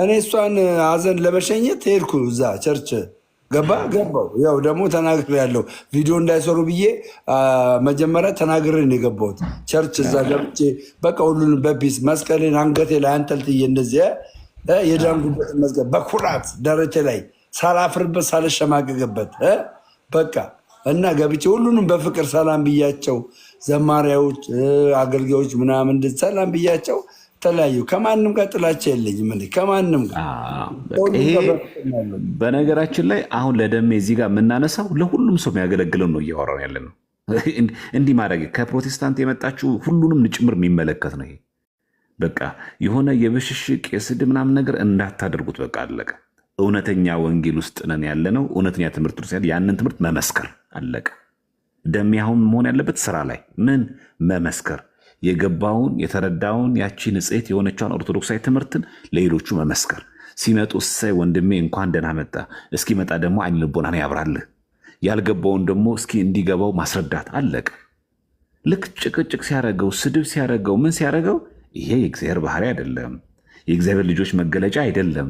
እኔ እሷን ሀዘን ለመሸኘት ሄድኩ። እዛ ቸርች ገባው። ያው ደግሞ ተናግሬ ያለው ቪዲዮ እንዳይሰሩ ብዬ መጀመሪያ ተናግሬ ነው የገባሁት ቸርች። እዛ ገብቼ በቃ ሁሉን በፒስ መስቀሌን አንገቴ ላይ አንጠልጥዬ እንደዚህ የዳንጉበት መስቀል በኩራት ደረቴ ላይ ሳላፍርበት ሳልሸማቀቅበት በቃ እና ገብቼ ሁሉንም በፍቅር ሰላም ብያቸው፣ ዘማሪያዎች፣ አገልጋዮች ምናምን ሰላም ብያቸው ተለያዩ። ከማንም ጋር ጥላቻ የለኝም ከማንም ጋር። በነገራችን ላይ አሁን ለደሜ እዚህ ጋር የምናነሳው ለሁሉም ሰው የሚያገለግለው ነው እያወራን ያለ ነው። እንዲህ ማድረግ ከፕሮቴስታንት የመጣችው ሁሉንም ጭምር የሚመለከት ነው። ይሄ በቃ የሆነ የብሽሽቅ የስድብ ምናምን ነገር እንዳታደርጉት። በቃ አለቀ። እውነተኛ ወንጌል ውስጥ ነን ያለ ነው። እውነተኛ ትምህርት ውስጥ ያንን ትምህርት መመስከር አለቀ። ደሜ አሁን መሆን ያለበት ስራ ላይ ምን መመስከር፣ የገባውን የተረዳውን ያቺ ንጽሕት የሆነቿን ኦርቶዶክሳዊ ትምህርትን ለሌሎቹ መመስከር። ሲመጡ እሰይ ወንድሜ እንኳን ደህና መጣ፣ እስኪመጣ ደግሞ አይን ልቦናን ያብራልህ፣ ያልገባውን ደግሞ እስኪ እንዲገባው ማስረዳት አለቀ። ልክ ጭቅጭቅ ሲያደርገው ስድብ ሲያደርገው ምን ሲያደርገው ይሄ የእግዚአብሔር ባህሪ አይደለም፣ የእግዚአብሔር ልጆች መገለጫ አይደለም።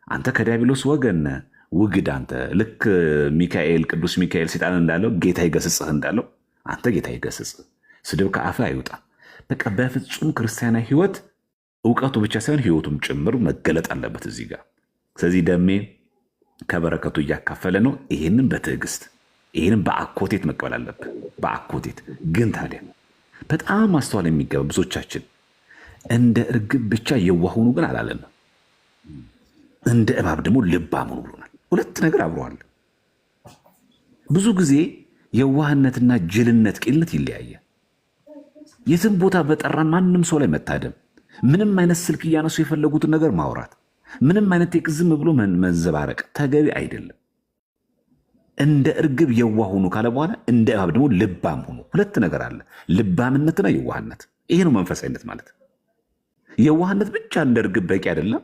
አንተ ከዲያብሎስ ወገን ውግድ። አንተ ልክ ሚካኤል ቅዱስ ሚካኤል ሰይጣን እንዳለው ጌታ ይገስጽህ እንዳለው አንተ ጌታ ይገስጽህ። ስድብ ከአፍህ አይውጣ። በቃ በፍጹም ክርስቲያናዊ ህይወት እውቀቱ ብቻ ሳይሆን ህይወቱም ጭምር መገለጥ አለበት እዚህ ጋር። ስለዚህ ደሜ ከበረከቱ እያካፈለ ነው። ይህንን በትዕግስት ይህንን በአኮቴት መቀበል አለብህ። በአኮቴት ግን ታዲያ በጣም ማስተዋል የሚገባ ብዙዎቻችን እንደ እርግብ ብቻ የዋሁኑ ግን አላለንም። እንደ እባብ ደግሞ ልባም ሁኑ ብሎናል። ሁለት ነገር አብረዋል። ብዙ ጊዜ የዋህነትና ጅልነት ቂልነት ይለያያል። የትም ቦታ በጠራን ማንም ሰው ላይ መታደም፣ ምንም አይነት ስልክ እያነሱ የፈለጉትን ነገር ማውራት፣ ምንም አይነት ዝም ብሎ መንዘባረቅ ተገቢ አይደለም። እንደ እርግብ የዋህ ሁኑ ካለ በኋላ እንደ እባብ ደግሞ ልባም ሁኑ። ሁለት ነገር አለ፣ ልባምነትና የዋህነት። ይሄ ነው መንፈሳዊነት ማለት። የዋህነት ብቻ እንደ እርግብ በቂ አይደለም።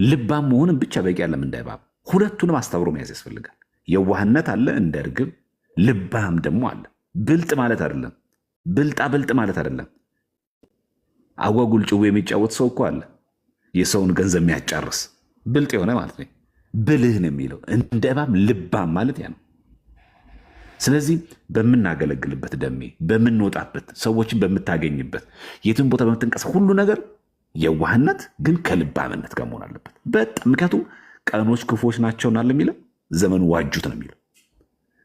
ልባም መሆንም ብቻ በቂ አይደለም እንደ እባብ። ሁለቱንም አስተብሮ መያዝ ያስፈልጋል። የዋህነት አለ እንደ እርግብ፣ ልባም ደግሞ አለ። ብልጥ ማለት አይደለም፣ ብልጣ ብልጥ ማለት አይደለም። አጓጉል ጭው የሚጫወት ሰው እኮ አለ፣ የሰውን ገንዘብ የሚያጫርስ ብልጥ የሆነ ማለት ነው። ብልህ ነው የሚለው። እንደ እባብ ልባም ማለት ያ ነው። ስለዚህ በምናገለግልበት ደሜ በምንወጣበት ሰዎችን በምታገኝበት የትን ቦታ በምትንቀሳቀስ ሁሉ ነገር የዋህነት ግን ከልባምነት ጋር መሆን አለበት። በጣም ምክንያቱም ቀኖች ክፉዎች ናቸውና የሚለው ዘመኑ ዋጁት ነው የሚለው።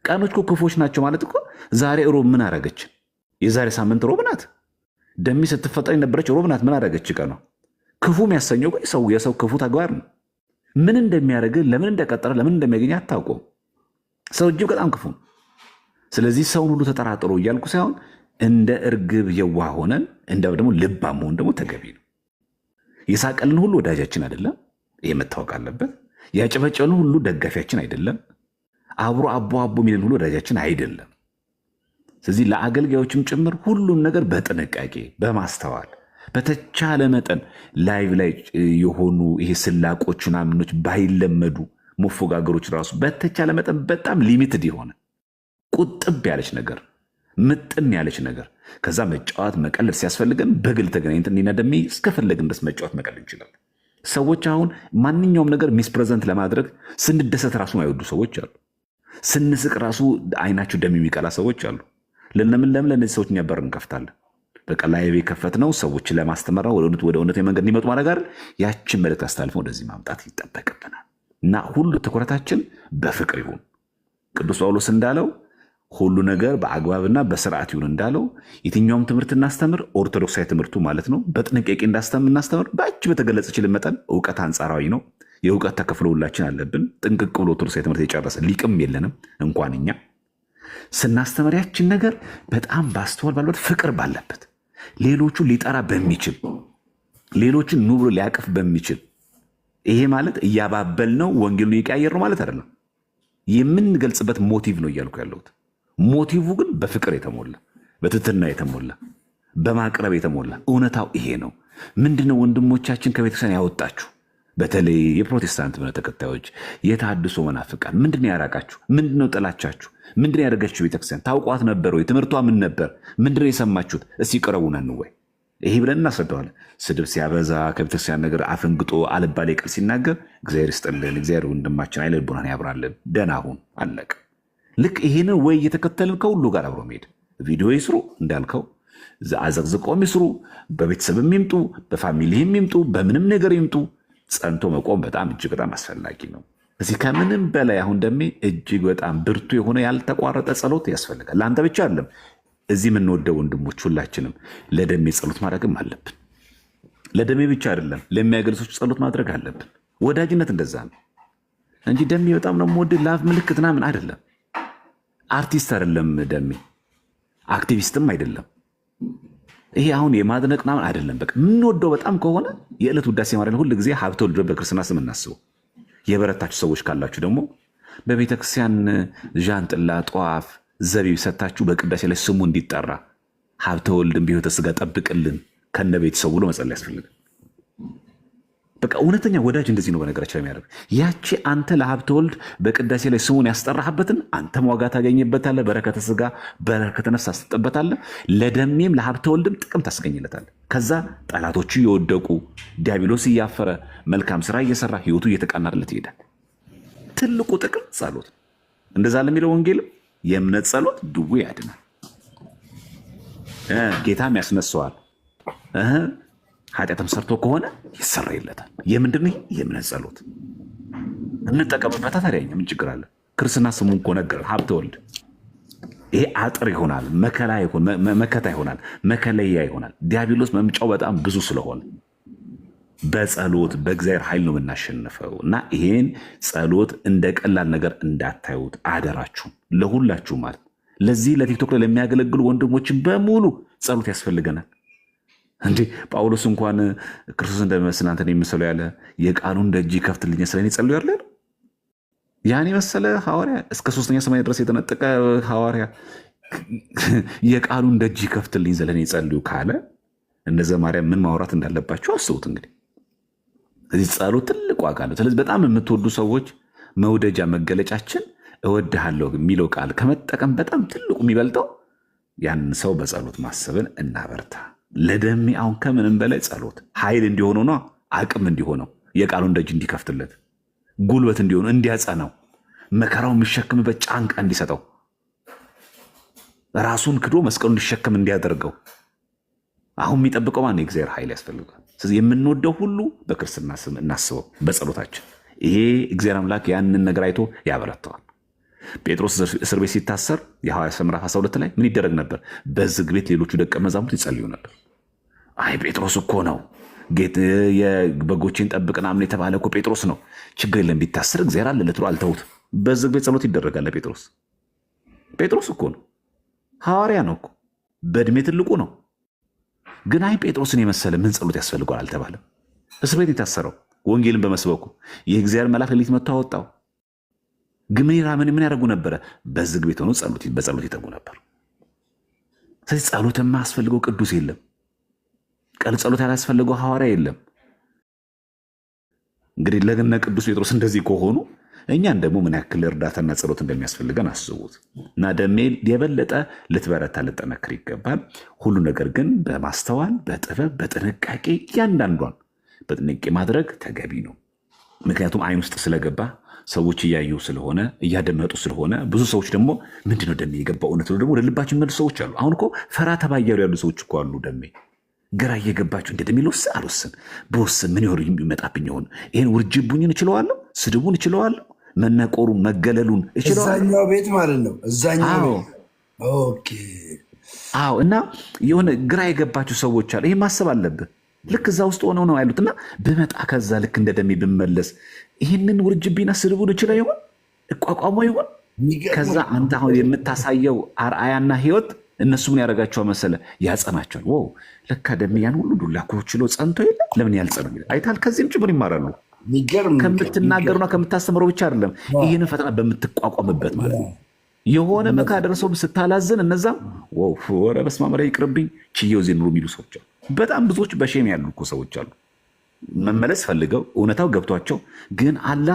ቀኖች ክፉዎች ናቸው ማለት እኮ ዛሬ ሮብ ምን አረገች? የዛሬ ሳምንት ሮብ ናት። ደሜ ስትፈጠር የነበረች ሮብ ናት። ምን አረገች? ቀኗ ክፉ የሚያሰኘው የሰው ክፉ ተግባር ነው። ምን እንደሚያደርግ ለምን እንደቀጠረ ለምን እንደሚያገኝ አታውቀውም። ሰው እጅግ በጣም ክፉ ነው። ስለዚህ ሰውን ሁሉ ተጠራጥሮ እያልኩ ሳይሆን እንደ እርግብ የዋህ ሆነን እንደ ደግሞ ልባም መሆን ደግሞ ተገቢ ነው። የሳቀልን ሁሉ ወዳጃችን አይደለም። ይህ መታወቅ አለበት። ያጨበጨልን ሁሉ ደጋፊያችን አይደለም። አብሮ አቦ የሚልን ሁሉ ወዳጃችን አይደለም። ስለዚህ ለአገልጋዮችም ጭምር ሁሉም ነገር በጥንቃቄ በማስተዋል በተቻለ መጠን ላይቭ ላይ የሆኑ ይሄ ስላቆች ምናምኖች ባይለመዱ መፎጋገሮች ራሱ በተቻለ መጠን በጣም ሊሚትድ የሆነ ቁጥብ ያለች ነገር ምጥን ያለች ነገር ከዛ መጫወት መቀለድ ሲያስፈልገን በግል ተገናኝተን እኔና ደሜ እስከፈለግን ድረስ መጫወት መቀለድ እንችላለን። ሰዎች አሁን ማንኛውም ነገር ሚስፕሬዘንት ለማድረግ ስንደሰት ራሱ አይወዱ ሰዎች አሉ። ስንስቅ ራሱ አይናቸው ደም የሚቀላ ሰዎች አሉ። ለምን ለእነዚህ ሰዎች እኛ በር እንከፍታለን። በቃ ላይቭ የከፈት ነው ሰዎችን ለማስተማር ወደ እውነት መንገድ እንዲመጡ ማድረግ አይደል? ያችን መልእክት አስተላልፈን ወደዚህ ማምጣት ይጠበቅብናል እና ሁሉ ትኩረታችን በፍቅር ይሁን። ቅዱስ ጳውሎስ እንዳለው ሁሉ ነገር በአግባብና በስርዓት ይሁን እንዳለው የትኛውም ትምህርት እናስተምር፣ ኦርቶዶክሳዊ ትምህርቱ ማለት ነው፣ በጥንቃቄ እናስተምር። በእጅ በተገለጸችልን መጠን እውቀት አንጻራዊ ነው። የእውቀት ተከፍሎ ሁላችን አለብን። ጥንቅቅ ብሎ ኦርቶዶክሳዊ ትምህርት የጨረሰ ሊቅም የለንም እንኳን እኛ። ስናስተምር ያችን ነገር በጣም ባስተዋል ባለበት ፍቅር ባለበት ሌሎቹ ሊጠራ በሚችል ሌሎችን ኑ ብሎ ሊያቅፍ በሚችል ይሄ ማለት እያባበል ነው ወንጌሉን እየቀያየር ነው ማለት አይደለም። የምንገልጽበት ሞቲቭ ነው እያልኩ ያለሁት። ሞቲቭ ግን በፍቅር የተሞላ በትህትና የተሞላ በማቅረብ የተሞላ እውነታው ይሄ ነው። ምንድነው ወንድሞቻችን ከቤተክርስቲያን ያወጣችሁ? በተለይ የፕሮቴስታንት እምነት ተከታዮች፣ የተሐድሶ መናፍቃን ምንድነው ያራቃችሁ? ምንድነው ጥላቻችሁ? ምንድነው ያደረገችው ቤተክርስቲያን? ታውቋት ነበር ወይ? ትምህርቷ ምን ነበር? ምንድነው የሰማችሁት? እስቲ ቅረቡና እንወይ። ይሄ ብለን እናስረዳዋለን። ስድብ ሲያበዛ ከቤተክርስቲያን ነገር አፈንግጦ አልባሌ ቃል ሲናገር እግዚአብሔር ይስጥልን፣ እግዚአብሔር ወንድማችን አይለ ልቦናን ያብራልን፣ ደህና ሁን፣ አለቀ። ልክ ይሄንን ወይ እየተከተልን ከሁሉ ጋር አብሮ መሄድ። ቪዲዮ ይስሩ እንዳልከው አዘቅዝቆም ይስሩ፣ በቤተሰብም ይምጡ፣ በፋሚሊም ይምጡ፣ በምንም ነገር ይምጡ፣ ጸንቶ መቆም በጣም እጅግ በጣም አስፈላጊ ነው። እዚህ ከምንም በላይ አሁን ደሜ እጅግ በጣም ብርቱ የሆነ ያልተቋረጠ ጸሎት ያስፈልጋል። ለአንተ ብቻ አይደለም፣ እዚህ የምንወደው ወንድሞች ሁላችንም ለደሜ ጸሎት ማድረግም አለብን። ለደሜ ብቻ አይደለም፣ ለሚያገልሶች ጸሎት ማድረግ አለብን። ወዳጅነት እንደዛ ነው እንጂ ደሜ በጣም ነው የምወድህ ላቭ ምልክት ምናምን አይደለም። አርቲስት አይደለም ደሜ፣ አክቲቪስትም አይደለም። ይሄ አሁን የማድነቅ ምናምን አይደለም። በቃ የምንወደው በጣም ከሆነ የዕለት ውዳሴ ማርያም ሁል ጊዜ ሀብተ ወልድ በክርስትና ስም እናስበው። የበረታችሁ ሰዎች ካላችሁ ደግሞ በቤተክርስቲያን ዣንጥላ፣ ጧፍ፣ ዘቢብ ሰታችሁ በቅዳሴ ላይ ስሙ እንዲጠራ ሀብተ ወልድን በሕይወተ ሥጋ ጠብቅልን ከነ ቤተሰቡ ብሎ መጸለይ ያስፈልጋል። በቃ እውነተኛ ወዳጅ እንደዚህ ነው። በነገራችን ላይ የሚያደርግ ያቺ አንተ ለሀብተ ወልድ በቅዳሴ ላይ ስሙን ያስጠራህበትን አንተም ዋጋ ታገኝበታለህ። በረከተ ሥጋ በረከተ ነፍስ አስጠበታለህ። ለደሜም ለሀብተ ወልድም ጥቅም ታስገኝለታለህ። ከዛ ጠላቶቹ እየወደቁ ዲያብሎስ እያፈረ መልካም ስራ እየሰራ ህይወቱ እየተቃናለት ይሄዳል። ትልቁ ጥቅም ጸሎት። እንደዛ ለሚለው ወንጌልም የእምነት ጸሎት ድዌ ያድናል፣ ጌታም ያስነሳዋል። ኃጢአትም ሰርቶ ከሆነ ይሰረይለታል። የምንድን ነው? የእምነት ጸሎት እንጠቀምበታ። ታዲያ ምን ችግር አለ? ክርስትና ስሙ እኮ ነገር ሀብተ ወልድ። ይሄ አጥር ይሆናል፣ መከታ ይሆናል፣ መከለያ ይሆናል። ዲያብሎስ መምጫው በጣም ብዙ ስለሆነ በጸሎት በእግዚአብሔር ኃይል ነው የምናሸንፈው። እና ይሄን ጸሎት እንደ ቀላል ነገር እንዳታዩት አደራችሁ፣ ለሁላችሁ ማለት ለዚህ ለቲክቶክ ላይ ለሚያገለግሉ ወንድሞችን በሙሉ ጸሎት ያስፈልገናል። እንዴ ጳውሎስ እንኳን ክርስቶስ እንደሚመስል አንተን የምሰለው ያለ የቃሉን ደጅ ይከፍትልኝ ስለኔ ጸልዩ ያለ ያን የመሰለ ሐዋርያ እስከ 3ኛ ሰማይ ድረስ የተነጠቀ ሐዋርያ የቃሉን ደጅ ይከፍትልኝ ስለኔ ጸልዩ ካለ እነዘ ማርያም ምን ማውራት እንዳለባቸው አስቡት። እንግዲህ እዚህ ጸሎት ትልቅ ዋጋ ነው። ስለዚህ በጣም የምትወዱ ሰዎች መውደጃ መገለጫችን እወድሃለሁ የሚለው ቃል ከመጠቀም በጣም ትልቁ የሚበልጠው ያንን ሰው በጸሎት ማሰብን እናበርታ። ለደሜ አሁን ከምንም በላይ ጸሎት ኃይል እንዲሆነው ነው፣ አቅም እንዲሆነው፣ የቃሉን ደጅ እንዲከፍትለት፣ ጉልበት እንዲሆነው፣ እንዲያጸናው፣ መከራው የሚሸክምበት ጫንቃ እንዲሰጠው ራሱን ክዶ መስቀሉን እንዲሸከም እንዲያደርገው አሁን የሚጠብቀው ማን? የእግዚአብሔር ኃይል ያስፈልጋል። ስለዚህ የምንወደው ሁሉ በክርስትና ስም እናስበው በጸሎታችን። ይሄ እግዚአብሔር አምላክ ያንን ነገር አይቶ ያበረተዋል። ጴጥሮስ እስር ቤት ሲታሰር የሐዋርያት ምዕራፍ 12 ላይ ምን ይደረግ ነበር? በዝግ ቤት ሌሎቹ ደቀ መዛሙርት ይጸልዩ ነበር። አይ ጴጥሮስ እኮ ነው የበጎችን ጠብቅና ምን የተባለ እኮ ጴጥሮስ ነው፣ ችግር የለም ቢታሰር እግዚአብሔር አለ ለትሎ አልተውትም። በዝግ ቤት ጸሎት ይደረጋል። ጴጥሮስ እኮ ነው፣ ሐዋርያ ነው እኮ፣ በእድሜ ትልቁ ነው። ግን አይ ጴጥሮስን የመሰለ ምን ጸሎት ያስፈልገዋል አልተባለም። እስር ቤት የታሰረው ወንጌልን በመስበኩ የእግዚአብሔር መልአክ ሌሊት መጥቶ አወጣው። ግን ምን ያደርጉ ነበረ? በዝግ ቤት ሆኖ በጸሎት ይተጉ ነበር። ስለዚህ ጸሎት የማያስፈልገው ቅዱስ የለም። ጸሎት ያላስፈልገው ሐዋርያ የለም። እንግዲህ ለገና ቅዱስ ጴጥሮስ እንደዚህ ከሆኑ እኛን ደግሞ ምን ያክል እርዳታና ጸሎት እንደሚያስፈልገን አስቡት። እና ደሜ የበለጠ ልትበረታ ልጠነክር ይገባል። ሁሉ ነገር ግን በማስተዋል በጥበብ በጥንቃቄ እያንዳንዷን በጥንቃቄ ማድረግ ተገቢ ነው። ምክንያቱም አይን ውስጥ ስለገባ ሰዎች እያዩ ስለሆነ እያደመጡ ስለሆነ ብዙ ሰዎች ደግሞ ምንድነው ደሜ የገባው እውነት ነው ደግሞ ወደ ልባችን መልስ ሰዎች አሉ። አሁን እኮ ፈራ ተባያሉ ያሉ ሰዎች እኮ አሉ። ደሜ ግራ እየገባቸው እንደ ደሜ ልወስን አልወስን በወስን ምን ይሆን የሚመጣብኝ ይሆን? ይህን ውርጅብኝን እችለዋለሁ፣ ስድቡን እችለዋለሁ፣ መነቆሩን መገለሉን እችለዋለሁ። እዛኛው ቤት ማለት ነው። እዛኛው ቤት ኦኬ። አዎ። እና የሆነ ግራ የገባቸው ሰዎች አሉ። ይሄ ማሰብ አለብህ። ልክ እዛ ውስጥ ሆነው ነው ያሉት። እና ብመጣ ከዛ ልክ እንደ ደሜ ብመለስ ይህንን ውርጅብኝና ስድቡን እችለው ይሆን? እቋቋሞ ይሆን? ከዛ አንተ አሁን የምታሳየው አርአያና ህይወት እነሱ ምን ያደርጋቸው መሰለ? ያጸናቸዋል። ዋው ለካ ደሜ ያን ሁሉ ዱላ እኮ ችሎ ጸንቶ የለ ለምን ያልጸነው አይታል። ከዚህም ጭምር ይማራሉ። ከምትናገሩና ከምታስተምረው ብቻ አይደለም፣ ይህንን ፈተና በምትቋቋምበት ማለት ነው። የሆነ መካ ደርሰው ስታላዘን እነዛም ወረ በስመ አብ ይቅርብኝ ችየው ዜ ኑሮ የሚሉ ሰዎች አሉ። በጣም ብዙዎች በሼም ያሉ እኮ ሰዎች አሉ። መመለስ ፈልገው እውነታው ገብቷቸው ግን አላ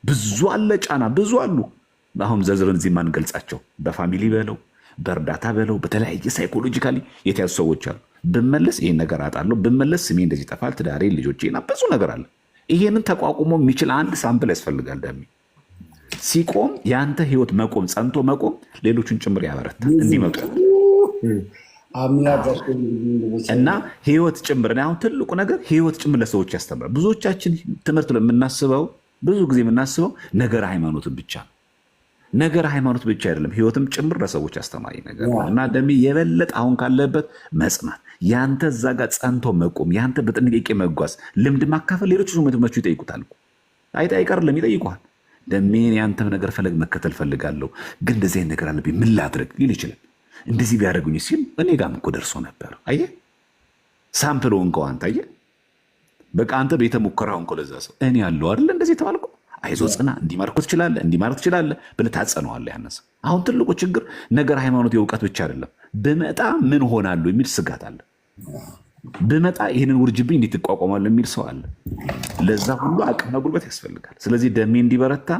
ብዙ አለ ጫና ብዙ አሉ። አሁን ዘርዝረን እዚህ ማንገልጻቸው በፋሚሊ በለው በእርዳታ በለው በተለያየ ሳይኮሎጂካሊ የተያዙ ሰዎች አሉ። ብመለስ ይህን ነገር አጣለሁ፣ ብመለስ ስሜ እንደዚህ ይጠፋል፣ ትዳሬ፣ ልጆቼና ብዙ ነገር አለ። ይሄንን ተቋቁሞ የሚችል አንድ ሳምፕል ያስፈልጋል። ደሜ ሲቆም የአንተ ህይወት መቆም ጸንቶ መቆም ሌሎቹን ጭምር ያበረታል እንዲመጡ እና ህይወት ጭምር። አሁን ትልቁ ነገር ህይወት ጭምር ለሰዎች ያስተምራል። ብዙዎቻችን ትምህርት የምናስበው ብዙ ጊዜ የምናስበው ነገር ሃይማኖትን ብቻ ነው። ነገር ሃይማኖት ብቻ አይደለም፣ ህይወትም ጭምር ለሰዎች አስተማሪ ነገር ነው። እና ደሜ የበለጠ አሁን ካለበት መጽናት፣ ያንተ እዛ ጋር ጸንቶ መቆም፣ ያንተ በጥንቃቄ መጓዝ፣ ልምድ ማካፈል ሌሎች መቹ ይጠይቁታል። አይቀርልም ይጠይቋል። ደሜን ያንተ ነገር ፈለግ መከተል ፈልጋለሁ፣ ግን እንደዚህ ነገር አለብኝ ምን ላድርግ ሊል ይችላል። እንደዚህ ቢያደርጉኝ ሲል እኔ ጋርም እኮ ደርሶ ነበር። አየህ ሳምፕል ሆንከው አንተ። አየህ በቃ አንተ ቤተ ሙከራ ሆንከው ለዛ ሰው። እኔ ያለው አይደለ እንደዚህ ተባልኩ፣ አይዞህ ጽና፣ እንዲማርኩ ትችላለህ፣ እንዲማርክ ትችላለህ ብለህ ታጸነዋለህ። ያነሰ አሁን ትልቁ ችግር ነገር ሃይማኖት የእውቀት ብቻ አይደለም። ብመጣ ምን ሆናለሁ የሚል ስጋት አለ። ብመጣ ይህንን ውርጅብኝ እንዴት ትቋቋማለህ የሚል ሰው አለ። ለዛ ሁሉ አቅምና ጉልበት ያስፈልጋል። ስለዚህ ደሜ እንዲበረታ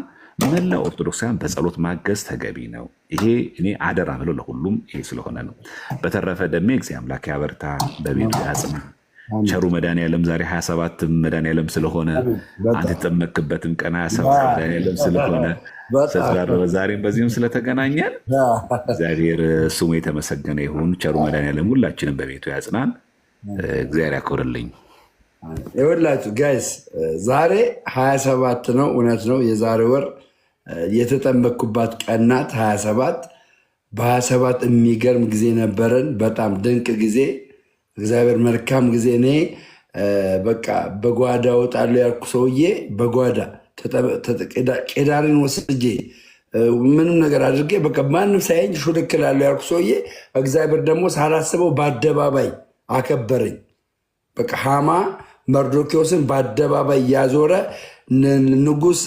መላ ኦርቶዶክሳውያን በጸሎት ማገዝ ተገቢ ነው። ይሄ እኔ አደራ ብለው ለሁሉም ይሄ ስለሆነ ነው። በተረፈ ደሜ እግዚአብሔር አምላክ ያበርታ፣ በቤቱ ያጽና። ቸሩ መድኃኒዓለም ዛሬ 27 መድኃኒዓለም ስለሆነ አንተ የተጠመክበትም ቀን 27 መድኃኒዓለም ስለሆነ ስለተዳረበ ዛሬም በዚህም ስለተገናኘን እግዚአብሔር ስሙ የተመሰገነ ይሁን። ቸሩ መድኃኒዓለም ሁላችንም በቤቱ ያጽናን። እግዚአብሔር ያክብርልኝ። ይኸውላችሁ ጋይስ ዛሬ 27 ነው። እውነት ነው። የዛሬ ወር የተጠመቅኩባት ቀናት 27 በ27 የሚገርም ጊዜ ነበረን። በጣም ድንቅ ጊዜ፣ እግዚአብሔር መልካም ጊዜ። እኔ በቃ በጓዳ ወጣለሁ ያልኩ ሰውዬ በጓዳ ቄዳሪን ወስጄ ምንም ነገር አድርጌ በቃ ማንም ሳይኝ ሹልክ ላለሁ ያልኩ ሰውዬ እግዚአብሔር ደግሞ ሳላስበው በአደባባይ አከበረኝ። በቃ ሃማ መርዶኪዎስን በአደባባይ እያዞረ ንጉሥ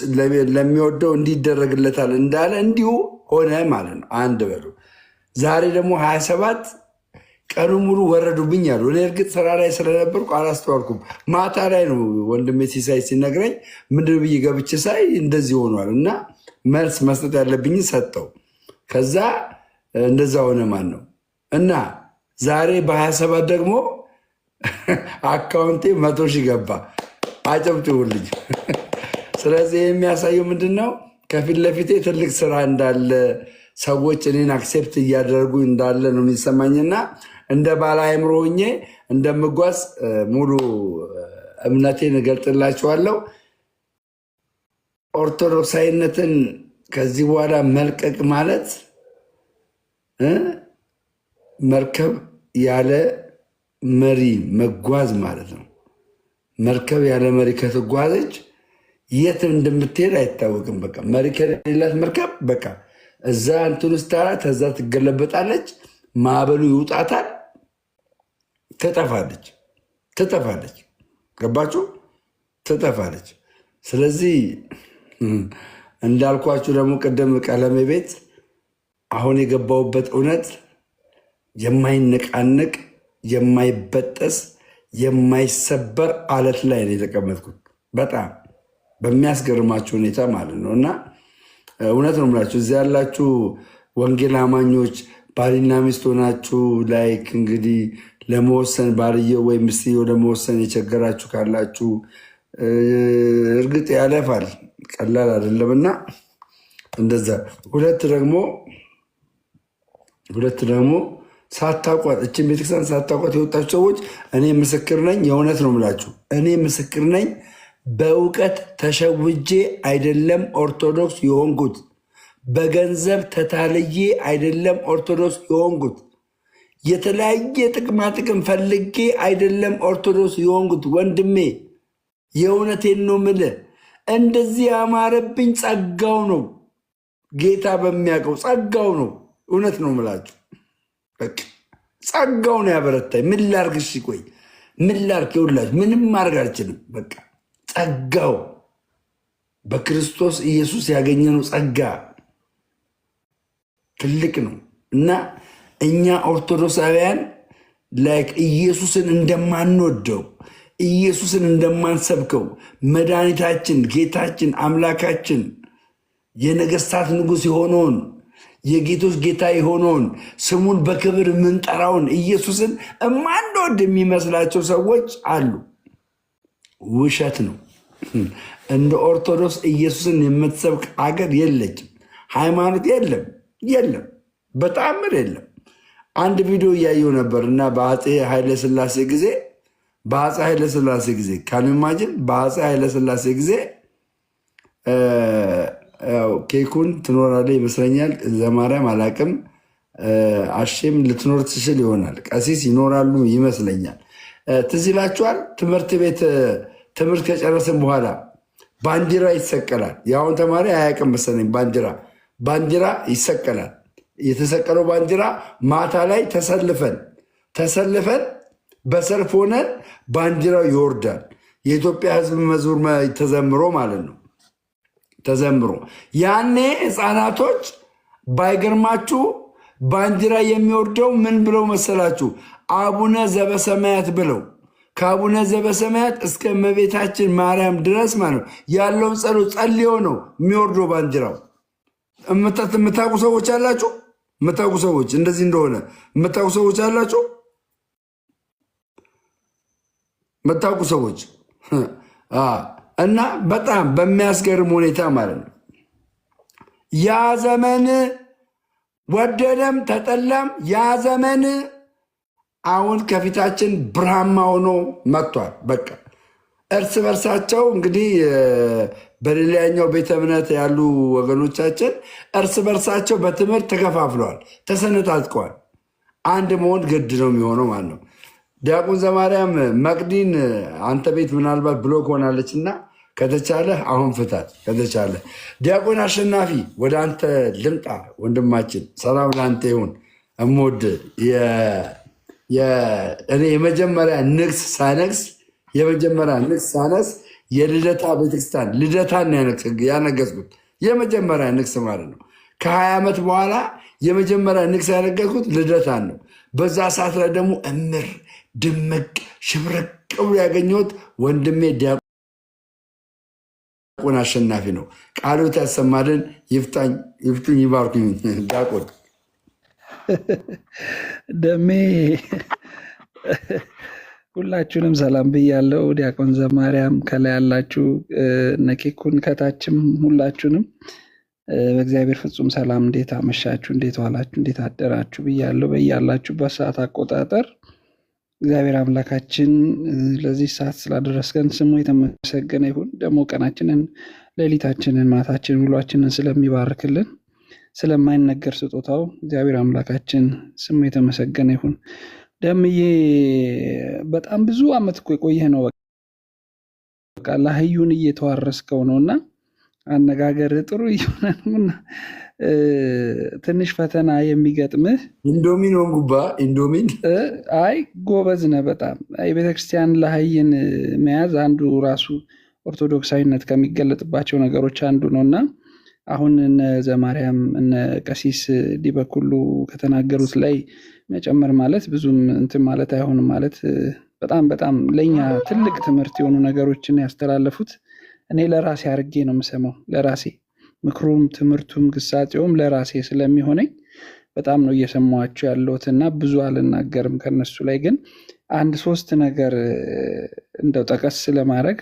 ለሚወደው እንዲደረግለታል እንዳለ እንዲሁ ሆነ ማለት ነው። አንድ በሉ። ዛሬ ደግሞ 27 ቀኑ ሙሉ ወረዱብኝ አሉ። እኔ እርግጥ ስራ ላይ ስለነበርኩ አላስተዋልኩም። ማታ ላይ ነው ወንድሜ ሲሳይ ሲነግረኝ ምንድን ብዬ ገብቼ ሳይ እንደዚህ ሆኗል እና መልስ መስጠት ያለብኝ ሰጠው። ከዛ እንደዛ ሆነ ማን ነው እና ዛሬ በ27 ደግሞ አካውንቴ 100 ሺህ ገባ። አጨብጭቡልኝ። ስለዚህ የሚያሳየው ምንድን ነው? ከፊት ለፊቴ ትልቅ ስራ እንዳለ ሰዎች እኔን አክሴፕት እያደረጉ እንዳለ ነው የሚሰማኝና እንደ ባለ አእምሮ ሆኜ እንደምጓዝ ሙሉ እምነቴን እገልጥላችኋለሁ። ኦርቶዶክሳዊነትን ከዚህ በኋላ መልቀቅ ማለት መርከብ ያለ መሪ መጓዝ ማለት ነው። መርከብ ያለ መሪ ከተጓዘች የት እንደምትሄድ አይታወቅም። በቃ መሪ ከሌላት መርከብ በቃ እዛ እንትን ውስጥ ተዛ ትገለበጣለች፣ ማዕበሉ ይውጣታል፣ ትጠፋለች። ገባችሁ? ትጠፋለች። ስለዚህ እንዳልኳችሁ ደግሞ ቅድም ቀለሜ ቤት አሁን የገባውበት እውነት የማይነቃነቅ የማይበጠስ የማይሰበር አለት ላይ ነው የተቀመጥኩት። በጣም በሚያስገርማችሁ ሁኔታ ማለት ነው። እና እውነት ነው የምላችሁ እዚያ ያላችሁ ወንጌል አማኞች ባልና ሚስት ሆናችሁ ላይክ እንግዲህ ለመወሰን ባልየው ወይም ሚስትየው ለመወሰን የቸገራችሁ ካላችሁ እርግጥ ያለፋል፣ ቀላል አይደለም። እና እንደዛ ሁለት ደግሞ ሳታቋት እችን ቤተክርስቲያን ሳታቋት የወጣችሁ ሰዎች እኔ ምስክር ነኝ። የእውነት ነው የምላችሁ እኔ ምስክር ነኝ። በእውቀት ተሸውጄ አይደለም ኦርቶዶክስ የሆንኩት፣ በገንዘብ ተታልዬ አይደለም ኦርቶዶክስ የሆንኩት፣ የተለያየ ጥቅማ ጥቅም ፈልጌ አይደለም ኦርቶዶክስ የሆንኩት። ወንድሜ የእውነቴን ነው የምልህ። እንደዚህ ያማረብኝ ጸጋው ነው፣ ጌታ በሚያውቀው ጸጋው ነው። እውነት ነው የምላችሁ ጸጋው ነው ያበረታኝ። ምን ላርግ? እሺ ቆይ ምን ላርግ? ይኸውላችሁ ምንም ማድረግ አልችልም። በቃ ጸጋው በክርስቶስ ኢየሱስ ያገኘነው ጸጋ ትልቅ ነው እና እኛ ኦርቶዶክሳውያን ላይክ ኢየሱስን እንደማንወደው ኢየሱስን እንደማንሰብከው መድኃኒታችን ጌታችን አምላካችን የነገስታት ንጉሥ የሆነውን የጌቶች ጌታ የሆነውን ስሙን በክብር የምንጠራውን ኢየሱስን እማንወድ የሚመስላቸው ሰዎች አሉ። ውሸት ነው። እንደ ኦርቶዶክስ ኢየሱስን የምትሰብክ አገር የለችም። ሃይማኖት የለም፣ በጣምር የለም። አንድ ቪዲዮ እያየው ነበር እና በአፄ ኃይለሥላሴ ጊዜ ካንማጅን በአፄ ኃይለሥላሴ ጊዜ ኬኩን ትኖራለህ ይመስለኛል። ዘማርያም አላቅም፣ አሼም ልትኖር ትችል ይሆናል። ቀሲስ ይኖራሉ ይመስለኛል። ትዝ ይላችኋል። ትምህርት ቤት ትምህርት ከጨረስን በኋላ ባንዲራ ይሰቀላል። የአሁን ተማሪ አያውቅም መሰለኝ። ባንዲራ ይሰቀላል። የተሰቀለው ባንዲራ ማታ ላይ ተሰልፈን በሰልፍ ሆነን ባንዲራው ይወርዳል። የኢትዮጵያ ሕዝብ መዝሙር ተዘምሮ ማለት ነው ተዘምሮ ያኔ ህፃናቶች ባይገርማችሁ ባንዲራ የሚወርደው ምን ብለው መሰላችሁ? አቡነ ዘበሰማያት ብለው ከአቡነ ዘበሰማያት እስከ እመቤታችን ማርያም ድረስ ማለት ነው ያለውን ጸሎት ጸልዮ ነው የሚወርደው ባንዲራው። የምታውቁ ሰዎች አላችሁ? የምታውቁ ሰዎች እንደዚህ እንደሆነ የምታውቁ ሰዎች አላችሁ? የምታውቁ ሰዎች እና በጣም በሚያስገርም ሁኔታ ማለት ነው ያ ዘመን ወደደም ተጠላም ያ ዘመን አሁን ከፊታችን ብርሃማ ሆኖ መጥቷል። በቃ እርስ በርሳቸው እንግዲህ በሌላኛው ቤተ እምነት ያሉ ወገኖቻችን እርስ በርሳቸው በትምህርት ተከፋፍለዋል፣ ተሰነጣጥቀዋል። አንድ መሆን ግድ ነው የሚሆነው ማለት ነው። ዲያቆን ዘማርያም መቅዲን አንተ ቤት ምናልባት ብሎክ ሆናለች እና ከተቻለ አሁን ፍታት። ከተቻለ ዲያቆን አሸናፊ ወደ አንተ ልምጣ። ወንድማችን ሰላም ለአንተ ይሁን። እሞድ እኔ የመጀመሪያ ንግስ ሳነስ የልደታ ቤተክርስቲያን ልደታን ያነገስኩት የመጀመሪያ ንግስ ማለት ነው። ከ20 ዓመት በኋላ የመጀመሪያ ንግስ ያነገስኩት ልደታን ነው። በዛ ሰዓት ላይ ደግሞ እምር ድምቅ ሽብረቅ ብሎ ያገኘሁት ወንድሜ ዲያቆን አሸናፊ ነው። ቃሎት ያሰማልን። ይፍቱኝ ይባርኩኝ። ዲያቆን ደሜ ሁላችሁንም ሰላም ብያለሁ። ዲያቆን ዘማርያም ከላይ ያላችሁ ነኬኩን ከታችም ሁላችሁንም በእግዚአብሔር ፍጹም ሰላም እንዴት አመሻችሁ፣ እንዴት ዋላችሁ፣ እንዴት አደራችሁ ብያለሁ። በያላችሁበት ሰዓት አቆጣጠር እግዚአብሔር አምላካችን ለዚህ ሰዓት ስላደረስከን ስሙ የተመሰገነ ይሁን። ደግሞ ቀናችንን፣ ሌሊታችንን፣ ማታችንን፣ ውሏችንን ስለሚባርክልን ስለማይነገር ስጦታው እግዚአብሔር አምላካችን ስሙ የተመሰገነ ይሁን። ደምዬ በጣም ብዙ ዓመት እኮ የቆየህ ነው። በቃ ለአህዩን እየተዋረስከው ነውና አነጋገር ጥሩ እየሆነ ነውና ትንሽ ፈተና የሚገጥምህ ኢንዶሚን ወንጉባ ኢንዶሚን አይ ጎበዝ ነህ በጣም። የቤተክርስቲያን ለአህይን መያዝ አንዱ ራሱ ኦርቶዶክሳዊነት ከሚገለጥባቸው ነገሮች አንዱ ነውና አሁን እነ ዘማርያም እነ ቀሲስ ዲበኩሉ ከተናገሩት ላይ መጨመር ማለት ብዙም እንትን ማለት አይሆንም። ማለት በጣም በጣም ለኛ ትልቅ ትምህርት የሆኑ ነገሮችን ያስተላለፉት እኔ ለራሴ አድርጌ ነው የምሰማው። ለራሴ ምክሩም ትምህርቱም ግሳጼውም ለራሴ ስለሚሆነኝ በጣም ነው እየሰማኋቸው ያለሁትና ብዙ አልናገርም ከነሱ ላይ። ግን አንድ ሶስት ነገር እንደው ጠቀስ ለማድረግ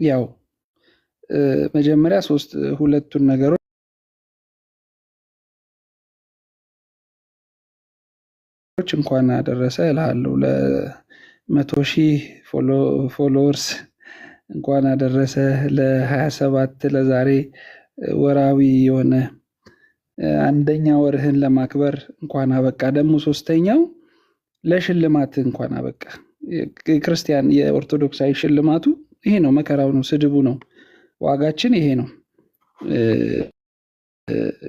ያው መጀመሪያ ሁለቱን ነገሮች እንኳን አደረሰ እልሃለሁ። ለ100,000 ፎሎወርስ እንኳን አደረሰ። ለ27 ለዛሬ ወራዊ የሆነ አንደኛ ወርህን ለማክበር እንኳን አበቃ። ደግሞ ሶስተኛው ለሽልማት እንኳን አበቃ። ክርስቲያን የኦርቶዶክሳዊ ሽልማቱ ይሄ ነው። መከራው ነው፣ ስድቡ ነው። ዋጋችን ይሄ ነው።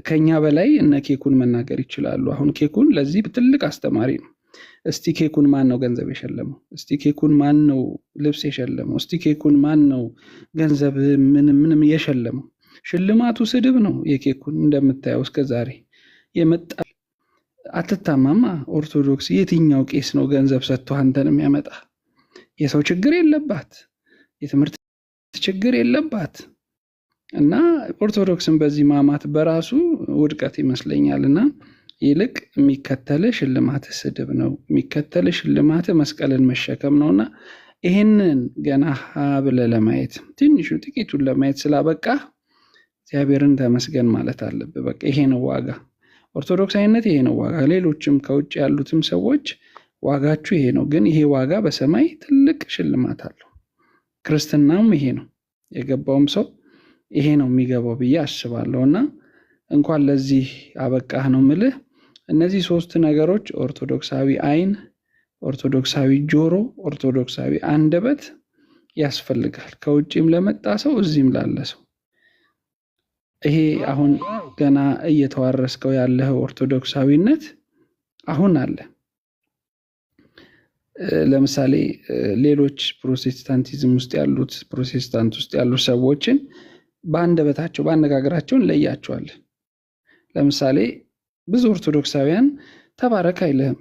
ከኛ በላይ እነ ኬኩን መናገር ይችላሉ። አሁን ኬኩን ለዚህ ትልቅ አስተማሪ ነው። እስቲ ኬኩን ማን ነው ገንዘብ የሸለመው? እስቲ ኬኩን ማን ነው ልብስ የሸለመው? እስቲ ኬኩን ማን ነው ገንዘብ ምንም የሸለመው? ሽልማቱ ስድብ ነው። የኬኩን እንደምታየው እስከዛሬ የመጣ አትታማማ። ኦርቶዶክስ የትኛው ቄስ ነው ገንዘብ ሰጥቶ አንተን የሚያመጣ? የሰው ችግር የለባት፣ የትምህርት ችግር የለባት። እና ኦርቶዶክስን በዚህ ማማት በራሱ ውድቀት ይመስለኛልና ይልቅ የሚከተል ሽልማት ስድብ ነው፣ የሚከተል ሽልማት መስቀልን መሸከም ነውና ይህንን ገና ብለህ ለማየት ትንሹ ጥቂቱን ለማየት ስላበቃ እግዚአብሔርን ተመስገን ማለት አለብህ። በቃ ይሄ ነው ዋጋ። ኦርቶዶክሳዊነት ይሄ ነው ዋጋ። ሌሎችም ከውጭ ያሉትም ሰዎች ዋጋችሁ ይሄ ነው። ግን ይሄ ዋጋ በሰማይ ትልቅ ሽልማት አለው። ክርስትናም ይሄ ነው። የገባውም ሰው ይሄ ነው የሚገባው ብዬ አስባለሁና እንኳን ለዚህ አበቃህ ነው ምልህ። እነዚህ ሶስት ነገሮች ኦርቶዶክሳዊ አይን፣ ኦርቶዶክሳዊ ጆሮ፣ ኦርቶዶክሳዊ አንደበት ያስፈልጋል። ከውጭም ለመጣ ሰው እዚህም ላለ ሰው ይሄ አሁን ገና እየተዋረስከው ያለው ኦርቶዶክሳዊነት አሁን አለ። ለምሳሌ ሌሎች ፕሮቴስታንቲዝም ውስጥ ያሉት ፕሮቴስታንት ውስጥ ያሉ ሰዎችን በአንደበታቸው በአነጋገራቸው እንለያቸዋለን። ለምሳሌ ብዙ ኦርቶዶክሳውያን ተባረክ አይልህም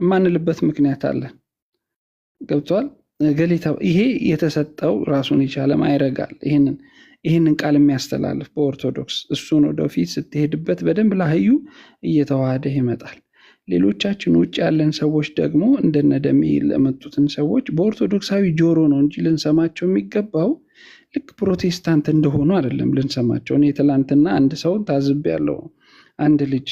የማንልበት ምክንያት አለ። ገብቷል? ይሄ የተሰጠው ራሱን የቻለ ማይረጋል ይህንን ቃል የሚያስተላልፍ በኦርቶዶክስ እሱን ወደፊት ስትሄድበት በደንብ ላህዩ እየተዋሃደ ይመጣል። ሌሎቻችን ውጭ ያለን ሰዎች ደግሞ እንደነደሜ ለመጡትን ሰዎች በኦርቶዶክሳዊ ጆሮ ነው እንጂ ልንሰማቸው የሚገባው ልክ ፕሮቴስታንት እንደሆኑ አይደለም ልንሰማቸው። እኔ ትላንትና አንድ ሰው ታዝብ ያለው አንድ ልጅ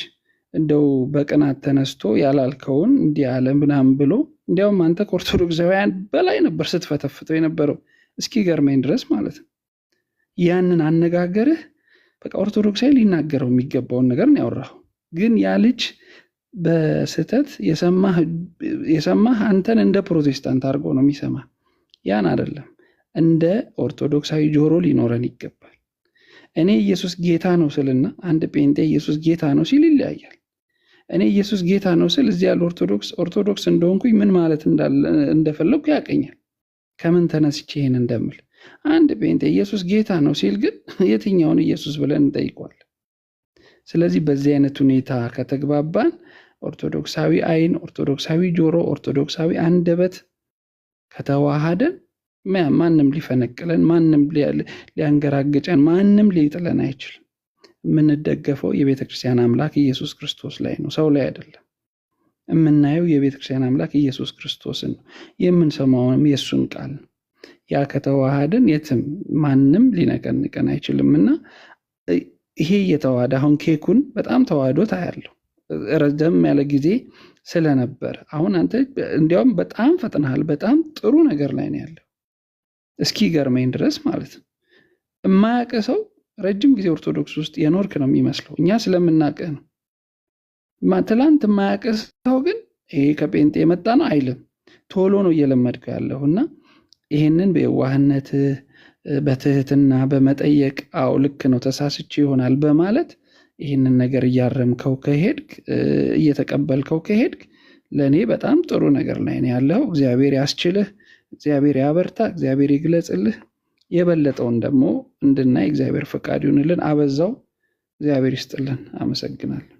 እንደው በቅናት ተነስቶ ያላልከውን እንዲህ አለ ምናምን ብሎ እንዲያውም አንተ ከኦርቶዶክሳውያን በላይ ነበር ስትፈተፍተው የነበረው እስኪ ገርመኝ ድረስ ማለት ነው። ያንን አነጋገርህ በቃ ኦርቶዶክሳዊ ሊናገረው የሚገባውን ነገር ነው ያወራው። ግን ያ ልጅ በስተት የሰማህ አንተን እንደ ፕሮቴስታንት አድርጎ ነው የሚሰማ። ያን አይደለም። እንደ ኦርቶዶክሳዊ ጆሮ ሊኖረን ይገባል። እኔ ኢየሱስ ጌታ ነው ስልና አንድ ጴንጤ ኢየሱስ ጌታ ነው ሲል ይለያያል። እኔ ኢየሱስ ጌታ ነው ስል እዚህ ያለ ኦርቶዶክስ እንደሆንኩኝ ምን ማለት እንደፈለኩ ያቀኛል። ከምን ተነስቼ ይሄን እንደምል አንድ ጴንጤ ኢየሱስ ጌታ ነው ሲል ግን የትኛውን ኢየሱስ ብለን እንጠይቋል። ስለዚህ በዚህ አይነት ሁኔታ ከተግባባን ኦርቶዶክሳዊ አይን፣ ኦርቶዶክሳዊ ጆሮ፣ ኦርቶዶክሳዊ አንደበት ከተዋሃደን ማንም ሊፈነቅለን፣ ማንም ሊያንገራግጨን፣ ማንም ሊጥለን አይችልም። የምንደገፈው የቤተክርስቲያን አምላክ ኢየሱስ ክርስቶስ ላይ ነው፣ ሰው ላይ አይደለም። የምናየው የቤተክርስቲያን አምላክ ኢየሱስ ክርስቶስን ነው፣ የምንሰማውንም የእሱን ቃል ነው። ያ ከተዋሃደን የትም ማንም ሊነቀንቀን አይችልምና ይሄ እየተዋሃደ አሁን ኬኩን በጣም ተዋህዶ ታያለሁ ረዘም ያለ ጊዜ ስለነበር አሁን አንተ እንዲያውም በጣም ፈጥነሃል። በጣም ጥሩ ነገር ላይ ነው ያለው እስኪ ገርመኝ ድረስ ማለት ነው። የማያውቅ ሰው ረጅም ጊዜ ኦርቶዶክስ ውስጥ የኖርክ ነው የሚመስለው እኛ ስለምናውቅህ ነው። ትላንት የማያውቅ ሰው ግን ይሄ ከጴንጤ የመጣ ነው አይልም። ቶሎ ነው እየለመድከው ያለው እና ይህንን በየዋህነት በትህትና በመጠየቅ አዎ ልክ ነው ተሳስቼ ይሆናል በማለት ይህንን ነገር እያረምከው ከሄድክ እየተቀበልከው ከሄድክ ለእኔ በጣም ጥሩ ነገር ላይ ነው ያለው። እግዚአብሔር ያስችልህ፣ እግዚአብሔር ያበርታ፣ እግዚአብሔር ይግለጽልህ። የበለጠውን ደግሞ እንድናይ እግዚአብሔር ፈቃድ ይሁንልን። አበዛው። እግዚአብሔር ይስጥልን። አመሰግናለሁ።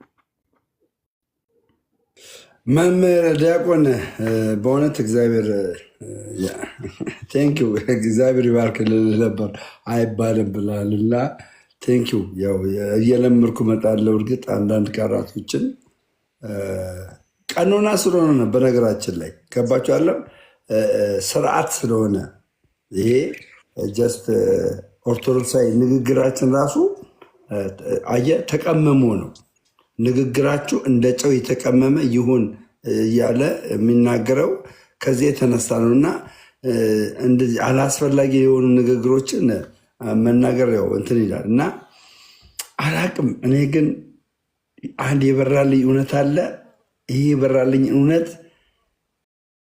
መምህር ዲያቆን በእውነት እግዚአብሔር ቴንኪው እግዚአብሔር ይባርክልህ ነበር አይባልም ብላል እና ቴንኪው። ያው እየለምርኩ እመጣለሁ። እርግጥ አንዳንድ ቃላቶችን ቀኖና ስለሆነ ነው። በነገራችን ላይ ገባችኋለሁ። ስርዓት ስለሆነ ይሄ ጀስት ኦርቶዶክሳዊ ንግግራችን ራሱ አየህ ተቀመሞ ነው። ንግግራችሁ እንደ ጨው የተቀመመ ይሁን እያለ የሚናገረው ከዚህ የተነሳ ነው እና እንደዚህ አላስፈላጊ የሆኑ ንግግሮችን መናገር ያው እንትን ይላል እና አላቅም። እኔ ግን አንድ የበራልኝ እውነት አለ። ይህ የበራልኝ እውነት